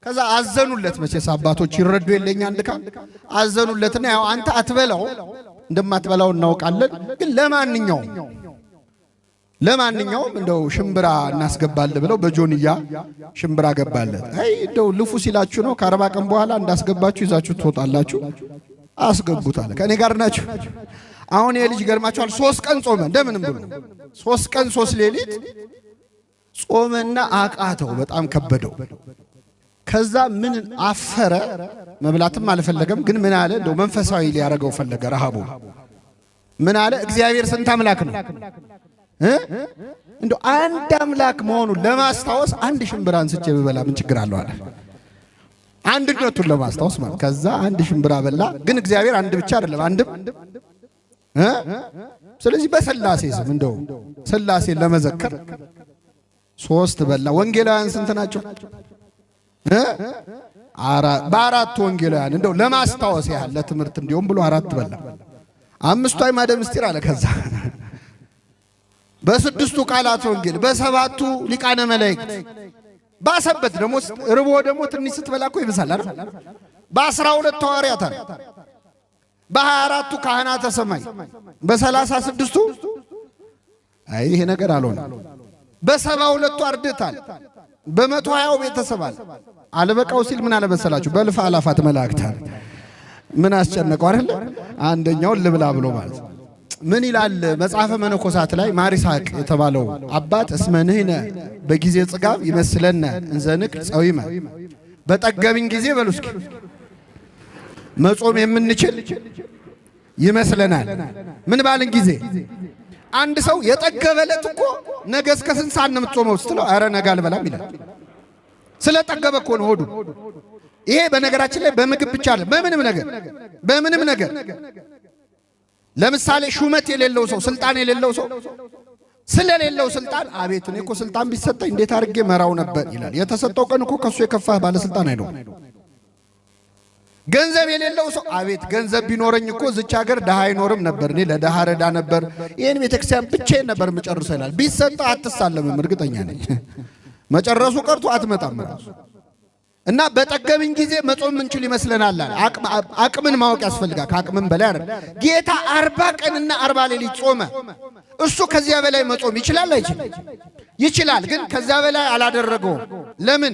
ከዛ አዘኑለት። መቼስ አባቶች ይረዱ የለኛ አንድካ አዘኑለትና ያው አንተ አትበላው እንደማትበላው እናውቃለን፣ ግን ለማንኛውም እንደው ሽምብራ እናስገባለን ብለው በጆንያ ሽምብራ ገባለት። አይ እንደው ልፉ ሲላችሁ ነው ከ40 ቀን በኋላ እንዳስገባችሁ ይዛችሁ ትወጣላችሁ። አስገቡት አለ። ከኔ ጋር ናችሁ? አሁን የልጅ ገርማችኋል። 3 ቀን ጾመ እንደምንም ብሎ 3 ቀን 3 ሌሊት ጾመና አቃተው፣ በጣም ከበደው። ከዛ ምን አፈረ፣ መብላትም አልፈለገም። ግን ምን አለ፣ እንደው መንፈሳዊ ሊያረገው ፈለገ። ረሃቡ ምን አለ፣ እግዚአብሔር ስንት አምላክ ነው? እንደው አንድ አምላክ መሆኑን ለማስታወስ አንድ ሽምብራ አንስቼ ብበላ ምን ችግር አለው አለ። አንድነቱን ለማስታወስ ማለት። ከዛ አንድ ሽምብራ በላ። ግን እግዚአብሔር አንድ ብቻ አይደለም፣ አንድም ስለዚህ በሥላሴ ስም እንደው ሥላሴ ለመዘከር 3 በላ። ወንጌላውያን ስንት ናቸው? በአራት ወንጌላውያን እንደው ለማስታወስ ያህል ለትምህርት እንዲሁም ብሎ 4 በላ። 5ቱ አዕማደ ምስጢር አለ። ከዛ በ6ቱ ቃላት ወንጌል፣ በ7ቱ ሊቃነ መላእክት ባሰበት ደግሞ ርቦ ደግሞ ትንሽ ስትበላ እኮ ይብሳል አይደል? በ12 ሐዋርያት አለ፣ በ24ቱ ካህናተ ሰማይ፣ በ36ቱ አይ ይሄ ነገር አልሆነ፣ በ72ቱ አርድእት አለ፣ በ120ው ቤተሰብ አለ። አልበቃው ሲል ምን አለበሰላችሁ? በልፍ አላፋት መላእክት አለ። ምን አስጨነቀው አይደል? አንደኛውን ልብላ ብሎ ማለት ምን ይላል መጽሐፈ መነኮሳት ላይ ማሪሳቅ የተባለው አባት እስመንህነ በጊዜ ጽጋብ ይመስለነ እንዘንክ ጸዊመ በጠገብን ጊዜ በሉ እስኪ መጾም የምንችል ይመስለናል። ምን ባልን ጊዜ አንድ ሰው የጠገበለት እኮ ነገ እስከ ስንት ሰዓት ነው የምትጾመው ስትለው ኧረ ነገ አልበላም ይላል። ስለጠገበ እኮ ነው ሆዱ። ይሄ በነገራችን ላይ በምግብ ብቻ አይደለም፣ በምንም ነገር ለምሳሌ ሹመት የሌለው ሰው፣ ስልጣን የሌለው ሰው ስለሌለው ስልጣን አቤት እኔ እኮ ስልጣን ቢሰጠኝ እንዴት አድርጌ መራው ነበር ይላል። የተሰጠው ቀን እኮ ከሱ የከፋ ባለስልጣን አይደለም። ገንዘብ የሌለው ሰው አቤት ገንዘብ ቢኖረኝ እኮ ዝቻ ሀገር ደሃ አይኖርም ነበር፣ እኔ ለደሃ ረዳ ነበር፣ ይሄን ቤተክርስቲያን ብቻዬን ነበር የምጨርሰው ይላል። ቢሰጥ አትሳለምም፣ እርግጠኛ ነኝ። መጨረሱ ቀርቶ አትመጣም ራሱ። እና በጠገብን ጊዜ መጾም ምንችል ይመስለናል። አቅምን ማወቅ ያስፈልጋል። ከአቅምን በላይ አይደል። ጌታ 40 ቀንና 40 ሌሊት ጾመ። እሱ ከዚያ በላይ መጾም ይችላል አይችልም? ይችላል። ግን ከዚያ በላይ አላደረገውም። ለምን?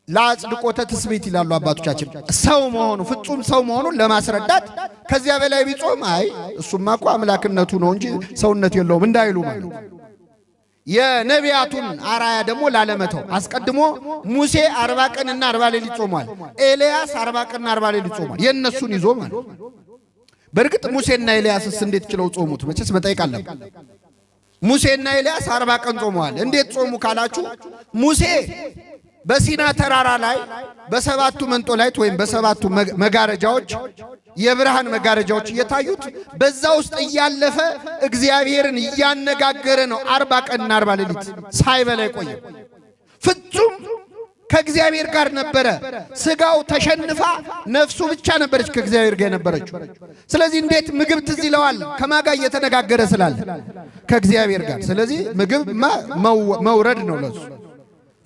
ለአጽድቆተ ትስብእት ይላሉ አባቶቻችን። ሰው መሆኑ ፍጹም ሰው መሆኑን ለማስረዳት ከዚያ በላይ ቢጾም አይ እሱማ እኮ አምላክነቱ ነው እንጂ ሰውነት የለውም እንዳይሉ ማለት። የነቢያቱን አራያ ደግሞ ላለመተው አስቀድሞ ሙሴ 40 ቀንና 40 ሌሊት ጾሟል። ኤልያስ 40 ቀንና 40 ሌሊት ጾሟል። የነሱን ይዞ ማለት። በእርግጥ ሙሴና ኤልያስስ እንዴት ችለው ጾሙት? መቼስ መጠየቅ አለብን። ሙሴና ኤልያስ 40 ቀን ጾመዋል። እንዴት ጾሙ ካላችሁ ሙሴ በሲና ተራራ ላይ በ7ቱ መንጦላይት ወይም በ7ቱ መጋረጃዎች የብርሃን መጋረጃዎች እየታዩት በዛ ውስጥ እያለፈ እግዚአብሔርን እያነጋገረ ነው። 40 ቀንና 40 ሌሊት ሳይበላ ቆየ። ፍጹም ከእግዚአብሔር ጋር ነበረ። ስጋው ተሸንፋ ነፍሱ ብቻ ነበረች ከእግዚአብሔር ጋር የነበረችው። ስለዚህ እንዴት ምግብ ትዝ ይለዋል? ከማጋ እየተነጋገረ ስላለ ከእግዚአብሔር ጋር። ስለዚህ ምግብማ መውረድ ነው ለሱ።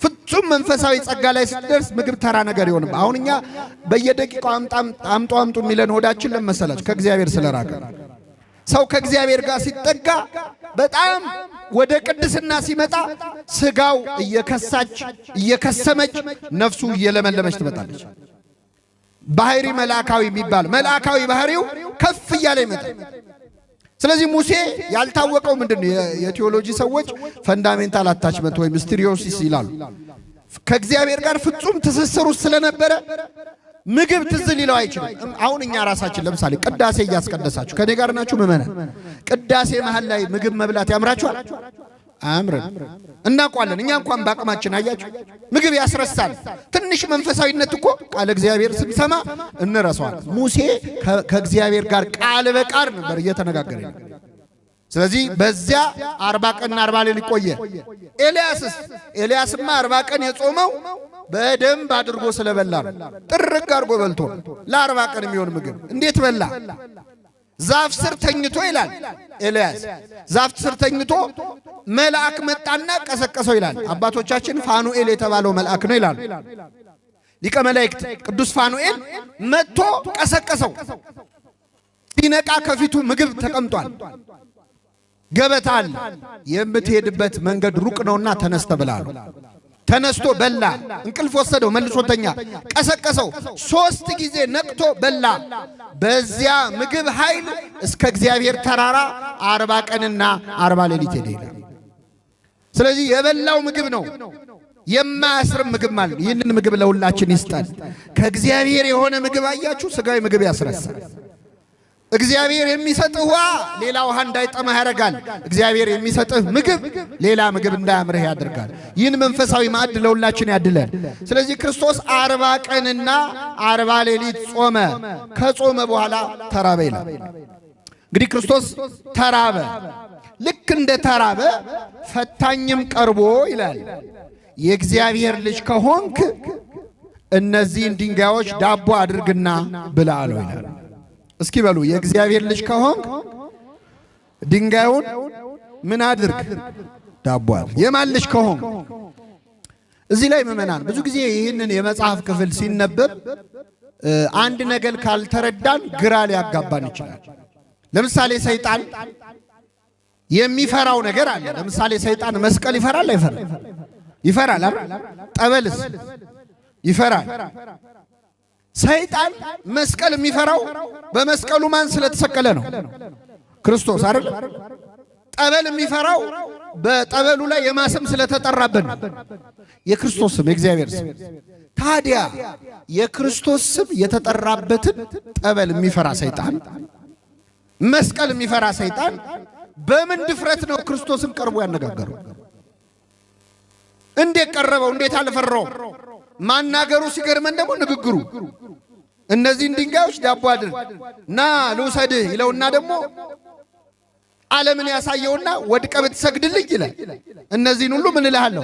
ፍጹም መንፈሳዊ ጸጋ ላይ ስትደርስ ምግብ ተራ ነገር ይሆንም። አሁን እኛ በየደቂቃው አምጡ የሚለን ሆዳችን ለመሰላችሁ ከእግዚአብሔር ስለራቀ። ሰው ከእግዚአብሔር ጋር ሲጠጋ በጣም ወደ ቅድስና ሲመጣ ስጋው እየከሳች እየከሰመች ነፍሱ እየለመለመች ትመጣለች። ባህሪ መልአካዊ የሚባል መልአካዊ ባህሪው ከፍ እያለ ይመጣል። ስለዚህ ሙሴ ያልታወቀው ምንድነው? የቴዎሎጂ ሰዎች ፈንዳሜንታል አታችመንት ወይም ሚስቴሪዮሲስ ይላሉ። ከእግዚአብሔር ጋር ፍጹም ትስስር ውስጥ ስለነበረ ምግብ ትዝ ሊለው አይችልም። አሁን እኛ ራሳችን ለምሳሌ ቅዳሴ እያስቀደሳችሁ ከኔ ጋር ናችሁ ምእመናን? ቅዳሴ መሃል ላይ ምግብ መብላት ያምራችኋል? አያምርም። እናውቃለን። እኛ እንኳን በአቅማችን አያችሁ ምግብ ያስረሳል። ትንሽ መንፈሳዊነት እኮ ቃል እግዚአብሔር ስንሰማ እንረሳዋል። ሙሴ ከእግዚአብሔር ጋር ቃል በቃል ነበር እየተነጋገረ። ስለዚህ በዚያ 40 ቀንና 40 ሌሊት ቆየ። ኤልያስማ 40 ቀን የጾመው በደንብ አድርጎ ስለበላ ነው። ጥርቅ አድርጎ በልቶ ለ40 ቀን የሚሆን ምግብ እንዴት በላ? ዛፍ ስር ተኝቶ ይላል ኤልያስ። ዛፍ ስር ተኝቶ መልአክ መጣና ቀሰቀሰው ይላል። አባቶቻችን ፋኑኤል የተባለው መልአክ ነው ይላሉ። ሊቀ መላእክት ቅዱስ ፋኑኤል መጥቶ ቀሰቀሰው። ሲነቃ ከፊቱ ምግብ ተቀምጧል። ገበታ አለ። የምትሄድበት መንገድ ሩቅ ነውና ተነስተ ብላ ነው። ተነስቶ በላ። እንቅልፍ ወሰደው፣ መልሶተኛ። ቀሰቀሰው። 3 ጊዜ ነቅቶ በላ። በዚያ ምግብ ኃይል እስከ እግዚአብሔር ተራራ 40 ቀንና 40 ሌሊት ሄደ ይላል። ስለዚህ የበላው ምግብ ነው፣ የማያስርም ምግብ ማለት ነው። ይህንን ምግብ ለሁላችን ይስጣል። ከእግዚአብሔር የሆነ ምግብ አያችሁ፣ ስጋዊ ምግብ ያስረሳል። እግዚአብሔር የሚሰጥህ ውሃ ሌላ ውሃ እንዳይጠማህ ያደርጋል። እግዚአብሔር የሚሰጥህ ምግብ ሌላ ምግብ እንዳያምርህ ያደርጋል። ይህን መንፈሳዊ ማዕድ ለሁላችን ያድለን። ስለዚህ ክርስቶስ 40 ቀንና 40 ሌሊት ጾመ። ከጾመ በኋላ ተራበ ይላል። እንግዲህ ክርስቶስ ተራበ። ልክ እንደ ተራበ ፈታኝም ቀርቦ ይላል የእግዚአብሔር ልጅ ከሆንክ እነዚህን ድንጋዮች ዳቦ አድርግና ብላ አለው ይላል። እስኪ በሉ የእግዚአብሔር ልጅ ከሆንክ ድንጋዩን ምን አድርግ? ዳቦ አድርግ። የማን ልጅ ከሆንክ? እዚህ ላይ ምእመናን ብዙ ጊዜ ይህንን የመጽሐፍ ክፍል ሲነበብ አንድ ነገር ካልተረዳን ግራ ሊያጋባን ይችላል። ለምሳሌ ሰይጣን የሚፈራው ነገር አለ። ለምሳሌ ሰይጣን መስቀል ይፈራል አይፈራም? ይፈራል አይደል? ጠበልስ ይፈራል። ሰይጣን መስቀል የሚፈራው በመስቀሉ ማን ስለተሰቀለ ነው? ክርስቶስ አይደል? ጠበል የሚፈራው በጠበሉ ላይ የማስም ስለተጠራበት ነው። የክርስቶስ ስም የእግዚአብሔር ስም። ታዲያ የክርስቶስ ስም የተጠራበትን ጠበል የሚፈራ ሰይጣን፣ መስቀል የሚፈራ ሰይጣን በምን ድፍረት ነው ክርስቶስን ቀርቦ ያነጋገረው? እንዴት ቀረበው? እንዴት አልፈራው? ማናገሩ ሲገርመን ደግሞ ንግግሩ እነዚህን ድንጋዮች ዳቦ አድርግ ና ልውሰድህ ይለውና ደግሞ ዓለምን ያሳየውና ወድቀ ብትሰግድልኝ ይላል። እነዚህን ሁሉ ምን እልሃለሁ?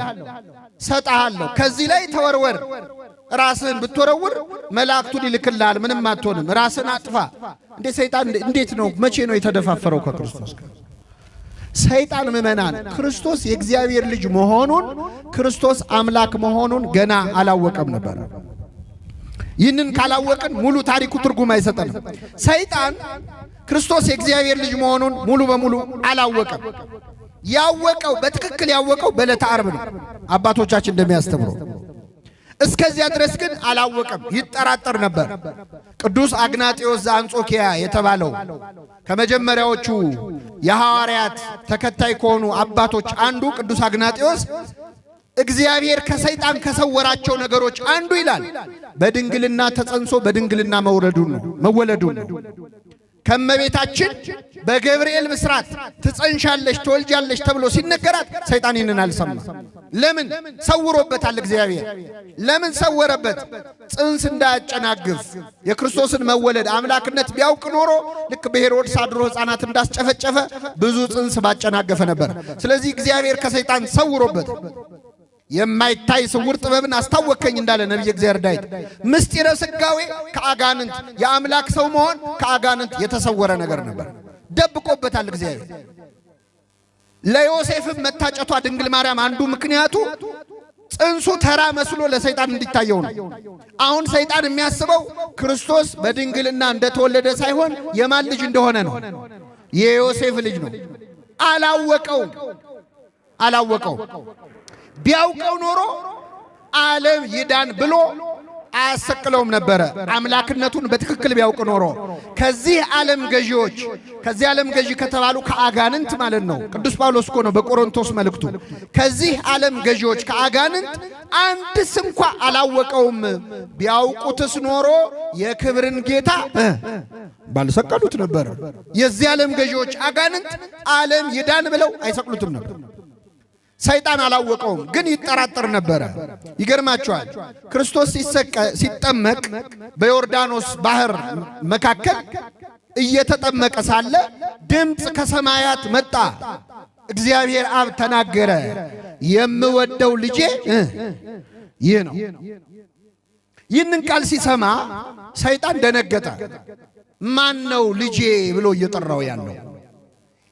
ሰጣሃለሁ። ከዚህ ላይ ተወርወር። ራስህን ብትወረውር መላእክቱን ይልክልሃል፣ ምንም አትሆንም። ራስህን አጥፋ። እንዴ ሰይጣን እንዴት ነው መቼ ነው የተደፋፈረው ከክርስቶስ ጋር? ሰይጣን ምእመናን ክርስቶስ የእግዚአብሔር ልጅ መሆኑን ክርስቶስ አምላክ መሆኑን ገና አላወቀም ነበር። ይህንን ካላወቅን ሙሉ ታሪኩ ትርጉም አይሰጠንም። ሰይጣን ክርስቶስ የእግዚአብሔር ልጅ መሆኑን ሙሉ በሙሉ አላወቀም። ያወቀው በትክክል ያወቀው በዕለተ ዓርብ ነው አባቶቻችን እንደሚያስተምሩ። እስከዚያ ድረስ ግን አላወቀም፣ ይጠራጠር ነበር። ቅዱስ አግናጤዎስ ዘአንጾኪያ የተባለው ከመጀመሪያዎቹ የሐዋርያት ተከታይ ከሆኑ አባቶች አንዱ ቅዱስ አግናጤዎስ እግዚአብሔር ከሰይጣን ከሰወራቸው ነገሮች አንዱ ይላል በድንግልና ተጸንሶ በድንግልና መወለዱን ነው። ከመቤታችን በገብርኤል ምስራት ትጸንሻለሽ ትወልጃለሽ ተብሎ ሲነገራት ሰይጣን ይህንን አልሰማ። ለምን? ሰውሮበታል እግዚአብሔር። ለምን ሰወረበት? ጽንስ እንዳያጨናግፍ የክርስቶስን መወለድ አምላክነት ቢያውቅ ኖሮ ልክ በሄሮድስ አድሮ ሕፃናት እንዳስጨፈጨፈ ብዙ ጽንስ ባጨናገፈ ነበር። ስለዚህ እግዚአብሔር ከሰይጣን ሰውሮበት የማይታይ ስውር ጥበብን አስታወከኝ እንዳለ ነቢየ እግዚአብሔር ዳዊት ምስጢረ ሥጋዌ ከአጋንንት የአምላክ ሰው መሆን ከአጋንንት የተሰወረ ነገር ነበር፣ ደብቆበታል እግዚአብሔር። ለዮሴፍም መታጨቷ ድንግል ማርያም አንዱ ምክንያቱ ጽንሱ ተራ መስሎ ለሰይጣን እንዲታየው ነው። አሁን ሰይጣን የሚያስበው ክርስቶስ በድንግልና እንደተወለደ ሳይሆን የማን ልጅ እንደሆነ ነው? የዮሴፍ ልጅ ነው። አላወቀው። ቢያውቀው ኖሮ ዓለም ይዳን ብሎ አያሰቅለውም ነበረ። አምላክነቱን በትክክል ቢያውቅ ኖሮ ከዚህ ዓለም ገዢ ከተባሉ ከአጋንንት ማለት ነው። ቅዱስ ጳውሎስ እኮ ነው በቆሮንቶስ መልእክቱ ከዚህ ዓለም ገዢዎች ከአጋንንት አንድስ እንኳ አላወቀውም። ቢያውቁትስ ኖሮ የክብርን ጌታ ባልሰቀሉት ነበር። የዚህ ዓለም ገዢዎች አጋንንት ዓለም ይዳን ብለው አይሰቅሉትም ነበር። ሰይጣን አላወቀውም፣ ግን ይጠራጠር ነበረ። ይገርማቸዋል። ክርስቶስ ሲጠመቅ በዮርዳኖስ ባህር መካከል እየተጠመቀ ሳለ ድምፅ ከሰማያት መጣ። እግዚአብሔር አብ ተናገረ፣ የምወደው ልጄ ይህ ነው። ይህንን ቃል ሲሰማ ሰይጣን ደነገጠ። ማን ነው ልጄ ብሎ እየጠራው ያለው?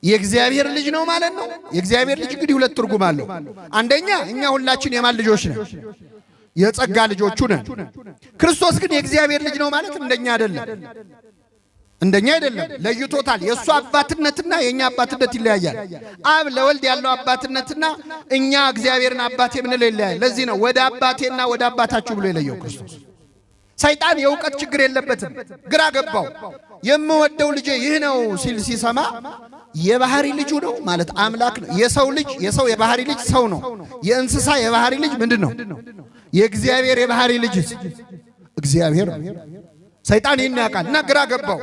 የእግዚአብሔር ልጅ ነው ማለት ነው። የእግዚአብሔር ልጅ እንግዲህ ሁለት ትርጉም አለው። አንደኛ እኛ ሁላችን የማን ልጆች ነን? የጸጋ ልጆቹ ነን። ክርስቶስ ግን የእግዚአብሔር ልጅ ነው ማለት እንደኛ አይደለም፣ ለይቶታል። የእሱ አባትነትና የእኛ አባትነት ይለያያል። አብ ለወልድ ያለው አባትነትና እኛ እግዚአብሔርን አባቴ ምንለው ይለያያል። ለዚህ ነው ወደ አባቴና ወደ አባታችሁ ብሎ የለየው ክርስቶስ። ሰይጣን የእውቀት ችግር የለበትም፣ ግራ ገባው። የምወደው ልጄ ይህ ነው ሲል ሲሰማ የባህሪ ልጁ ነው ማለት አምላክ ነው። የሰው የባህሪ ልጅ ሰው ነው። የእንስሳ የባህሪ ልጅ ምንድን ነው? የእግዚአብሔር የባህሪ ልጅ እግዚአብሔር ነው። ሰይጣን ይህን ያውቃል እና ግራ ገባው።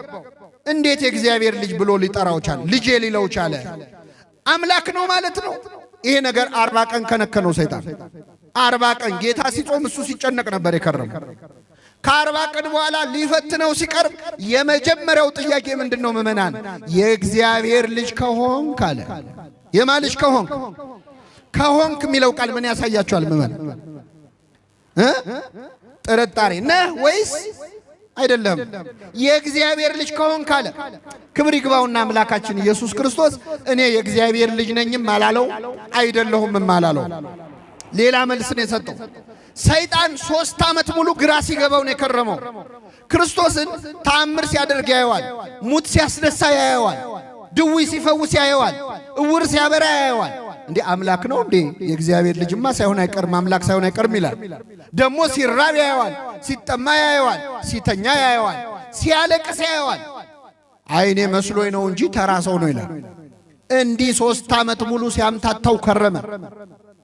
እንዴት የእግዚአብሔር ልጅ ብሎ ሊጠራው ቻለ? ልጄ ሊለው ቻለ? አምላክ ነው ማለት ነው። ይሄ ነገር 40 ቀን ከነከነው ሰይጣን። 40 ቀን ጌታ ሲጾም እሱ ሲጨነቅ ነበር የከረመው። ከ40 ቀን በኋላ ሊፈትነው ሲቀርብ የመጀመሪያው ጥያቄ ምንድነው? ምእመናን የእግዚአብሔር ልጅ ከሆንክ አለ። የማልሽ ከሆንክ የሚለው ቃል ምን ያሳያችኋል? ምመን ጥርጣሬ ነህ ወይስ አይደለም? የእግዚአብሔር ልጅ ከሆንክ አለ። ክብር ይግባውና አምላካችን ኢየሱስ ክርስቶስ እኔ የእግዚአብሔር ልጅ ነኝም አላለው፣ አይደለሁምም አላለው። ሌላ መልስ ነው የሰጠው። ሰይጣን 3 ዓመት ሙሉ ግራ ሲገባው ነው የከረመው። ክርስቶስን ተአምር ሲያደርግ ያየዋል፣ ሙት ሲያስነሳ ያየዋል፣ ድውይ ሲፈውስ ያየዋል፣ እውር ሲያበራ ያየዋል። እንዴ አምላክ ነው እንዴ? የእግዚአብሔር ልጅማ ሳይሆን አይቀርም አምላክ ሳይሆን አይቀርም ይላል። ደግሞ ሲራብ ያየዋል፣ ሲጠማ ያየዋል፣ ሲተኛ ያየዋል፣ ሲያለቅስ ያየዋል። አይኔ መስሎኝ ነው እንጂ ተራ ሰው ነው ይላል። እንዲህ 3 ዓመት ሙሉ ሲያምታታው ከረመ።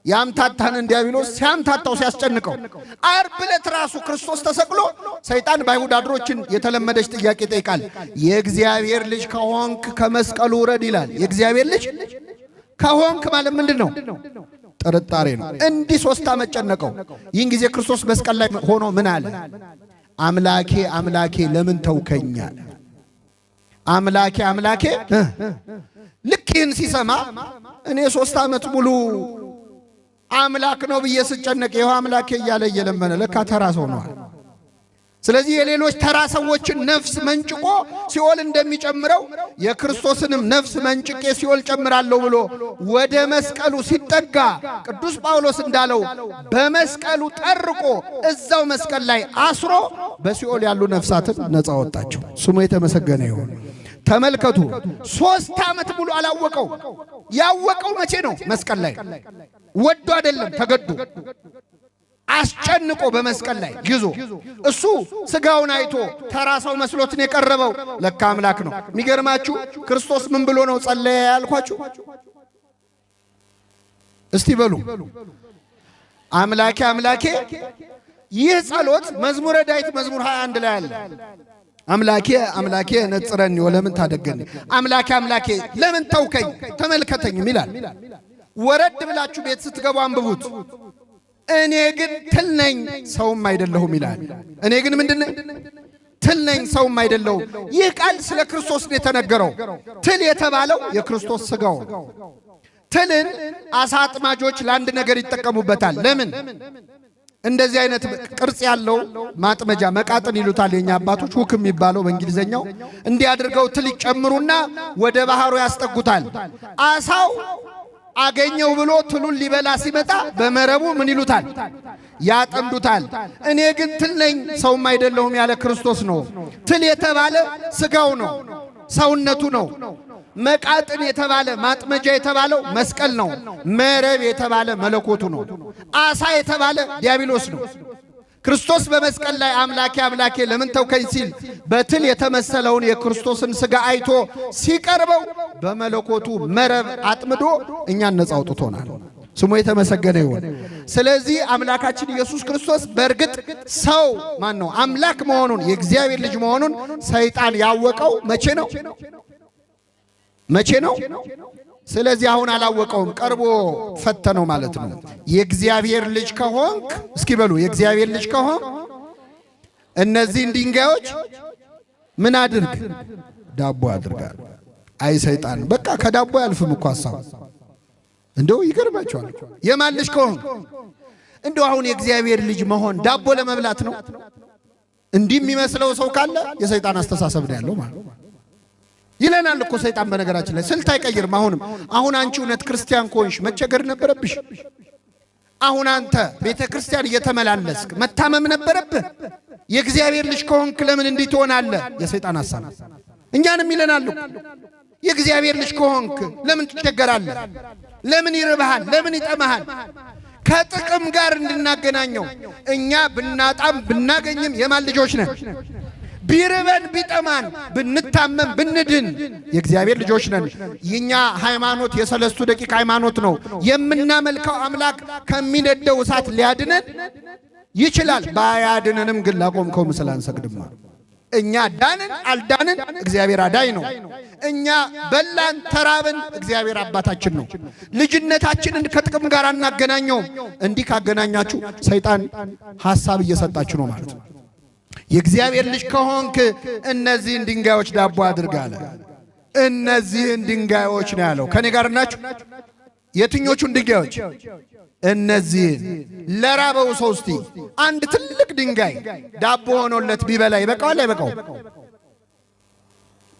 ያምታታንን ዲያብሎስ ሲያምታታው ሲያስጨንቀው፣ ዓርብ ዕለት ራሱ ክርስቶስ ተሰቅሎ ሰይጣን በአይሁድ አድሮችን የተለመደች ጥያቄ ጠይቃል። የእግዚአብሔር ልጅ ከሆንክ ከመስቀሉ ውረድ ይላል። የእግዚአብሔር ልጅ ከሆንክ ማለት ምንድን ነው? ጥርጣሬ ነው። እንዲህ 3 ዓመት ጨነቀው። ይህን ጊዜ ክርስቶስ መስቀል ላይ ሆኖ ምን አለ? አምላኬ አምላኬ ለምን ተውከኛል? አምላኬ አምላኬ። ልክ ይህን ሲሰማ እኔ 3 ዓመት ሙሉ አምላክ ነው ብዬ ስጨነቅ ይኸው አምላኬ እያለ እየለመነ ለካ ተራ ሰው ነዋል። ስለዚህ የሌሎች ተራ ሰዎችን ነፍስ መንጭቆ ሲኦል እንደሚጨምረው የክርስቶስንም ነፍስ መንጭቄ ሲኦል ጨምራለሁ ብሎ ወደ መስቀሉ ሲጠጋ ቅዱስ ጳውሎስ እንዳለው በመስቀሉ ጠርቆ እዛው መስቀል ላይ አስሮ በሲኦል ያሉ ነፍሳትን ነፃ ወጣቸው። ስሙ የተመሰገነ ይሁን። ተመልከቱ፣ 3 ዓመት ሙሉ አላወቀው። ያወቀው መቼ ነው? መስቀል ላይ። ወዶ አይደለም ተገዶ አስጨንቆ በመስቀል ላይ ይዞ እሱ ስጋውን አይቶ ተራ ሰው መስሎትን የቀረበው ለካ አምላክ ነው። የሚገርማችሁ ክርስቶስ ምን ብሎ ነው ጸለየ ያልኳችሁ? እስቲ በሉ አምላኬ አምላኬ። ይህ ጸሎት መዝሙረ ዳዊት መዝሙር 21 ላይ አለ። አምላኬ አምላኬ ነጽረኒ ወለምን ታደገኒ፣ አምላኬ አምላኬ ለምን ተውከኝ ተመልከተኝም ይላል። ወረድ ብላችሁ ቤት ስትገቡ አንብቡት። እኔ ግን ትል ነኝ ሰውም አይደለሁም ይላል። እኔ ግን ምንድን ነኝ? ትል ነኝ ሰውም አይደለሁም። ይህ ቃል ስለ ክርስቶስ ነው የተነገረው። ትል የተባለው የክርስቶስ ሥጋው። ትልን አሳ አጥማጆች ለአንድ ነገር ይጠቀሙበታል። ለምን? እንደዚህ አይነት ቅርጽ ያለው ማጥመጃ መቃጥን ይሉታል የኛ አባቶች፣ ሁክ የሚባለው በእንግሊዘኛው። እንዲህ አድርገው ትል ይጨምሩና ወደ ባህሩ ያስጠጉታል። አሳው አገኘው ብሎ ትሉን ሊበላ ሲመጣ በመረቡ ምን ይሉታል? ያጠምዱታል። እኔ ግን ትል ነኝ ሰውም አይደለሁም ያለ ክርስቶስ ነው። ትል የተባለ ሥጋው ነው፣ ሰውነቱ ነው። መቃጥን የተባለ ማጥመጃ የተባለው መስቀል ነው። መረብ የተባለ መለኮቱ ነው። አሳ የተባለ ዲያብሎስ ነው። ክርስቶስ በመስቀል ላይ አምላኬ አምላኬ ለምን ተውከኝ ሲል በትል የተመሰለውን የክርስቶስን ሥጋ አይቶ ሲቀርበው በመለኮቱ መረብ አጥምዶ እኛን ነፃ አውጥቶናል። ስሙ የተመሰገነ ይሁን። ስለዚህ አምላካችን ኢየሱስ ክርስቶስ በእርግጥ ሰው ማን ነው አምላክ መሆኑን የእግዚአብሔር ልጅ መሆኑን ሰይጣን ያወቀው መቼ ነው? መቼ ነው? ስለዚህ አሁን አላወቀውም፣ ቀርቦ ፈተነው ማለት ነው። የእግዚአብሔር ልጅ ከሆንክ እስኪ በሉ የእግዚአብሔር ልጅ ከሆንክ እነዚህን ድንጋዮች ምን አድርግ? ዳቦ አድርጋል። አይ ሰይጣን በቃ ከዳቦ ያልፍም እኮ ሐሳቡ። እንደው ይገርማችኋል። የማን ልጅ ከሆንክ እንደው አሁን የእግዚአብሔር ልጅ መሆን ዳቦ ለመብላት ነው? እንዲህ የሚመስለው ሰው ካለ የሰይጣን አስተሳሰብ ነው ያለው ማለት ነው። ይለናል እኮ ሰይጣን። በነገራችን ላይ ስልት አይቀይርም። አሁን አንቺ እውነት ክርስቲያን ከሆንሽ መቸገር ነበረብሽ? አሁን አንተ ቤተ ክርስቲያን እየተመላለስክ መታመም ነበረብህ? የእግዚአብሔር ልጅ ከሆንክ ለምን እንዲህ ትሆናለህ? የሰይጣን ሐሳብ እኛንም ይለናል። የእግዚአብሔር ልጅ ከሆንክ ለምን ትቸገራለህ? ለምን ይርብሃል? ለምን ይጠማሃል? ከጥቅም ጋር እንድናገናኘው እኛ ብናጣም ብናገኝም የማን ልጆች ነን? ቢርበን ቢጠማን ብንታመም ብንድን የእግዚአብሔር ልጆች ነን። የኛ ሃይማኖት የሰለስቱ ደቂቅ ሃይማኖት ነው። የምናመልከው አምላክ ከሚነደው እሳት ሊያድነን ይችላል። ባያድነንም ግን ላቆምከው ምስል አንሰግድም። እኛ ዳንን አልዳንን እግዚአብሔር አዳኝ ነው። እኛ በላን ተራብን እግዚአብሔር አባታችን ነው። ልጅነታችንን ከጥቅም ጋር አናገናኘውም። እንዲህ ካገናኛችሁ ሰይጣን ሐሳብ እየሰጣችሁ ነው ማለት ነው። የእግዚአብሔር ልጅ ከሆንክ እነዚህን ድንጋዮች ዳቦ አድርግ አለ። እነዚህን ድንጋዮች ነው ያለው። ከኔ ጋር ናችሁ? የትኞቹን ድንጋዮች? እነዚህን። ለራበው ሰው እስቲ አንድ ትልቅ ድንጋይ ዳቦ ሆኖለት ቢበላ ይበቃዋል አይበቃው?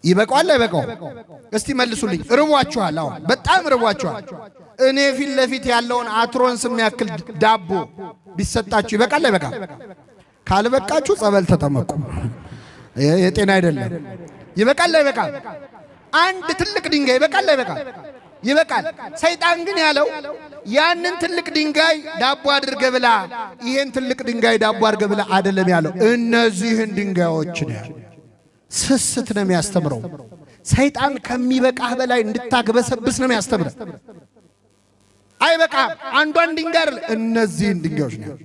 ይበቃዋል አይበቃው? እስቲ መልሱልኝ። ርቧችኋል? አዎ በጣም ርቧችኋል። እኔ ፊት ለፊት ያለውን አትሮንስ የሚያክል ዳቦ ቢሰጣችሁ ይበቃል አይበቃም? ካልበቃችሁ ጸበል ተጠመቁ። የጤና አይደለም። ይበቃል አይበቃም? አንድ ትልቅ ድንጋይ ይበቃል አይበቃም? ይበቃል። ሰይጣን ግን ያለው ያንን ትልቅ ድንጋይ ዳቦ አድርገ ብላ፣ ይሄን ትልቅ ድንጋይ ዳቦ አድርገ ብላ አይደለም ያለው። እነዚህን ድንጋዮች ነው ያለው። ስስት ነው የሚያስተምረው። ሰይጣን ከሚበቃህ በላይ እንድታግበሰብስ ነው የሚያስተምረው። አይበቃም። አንዷን ድንጋይ እነዚህን ድንጋዮች ነው።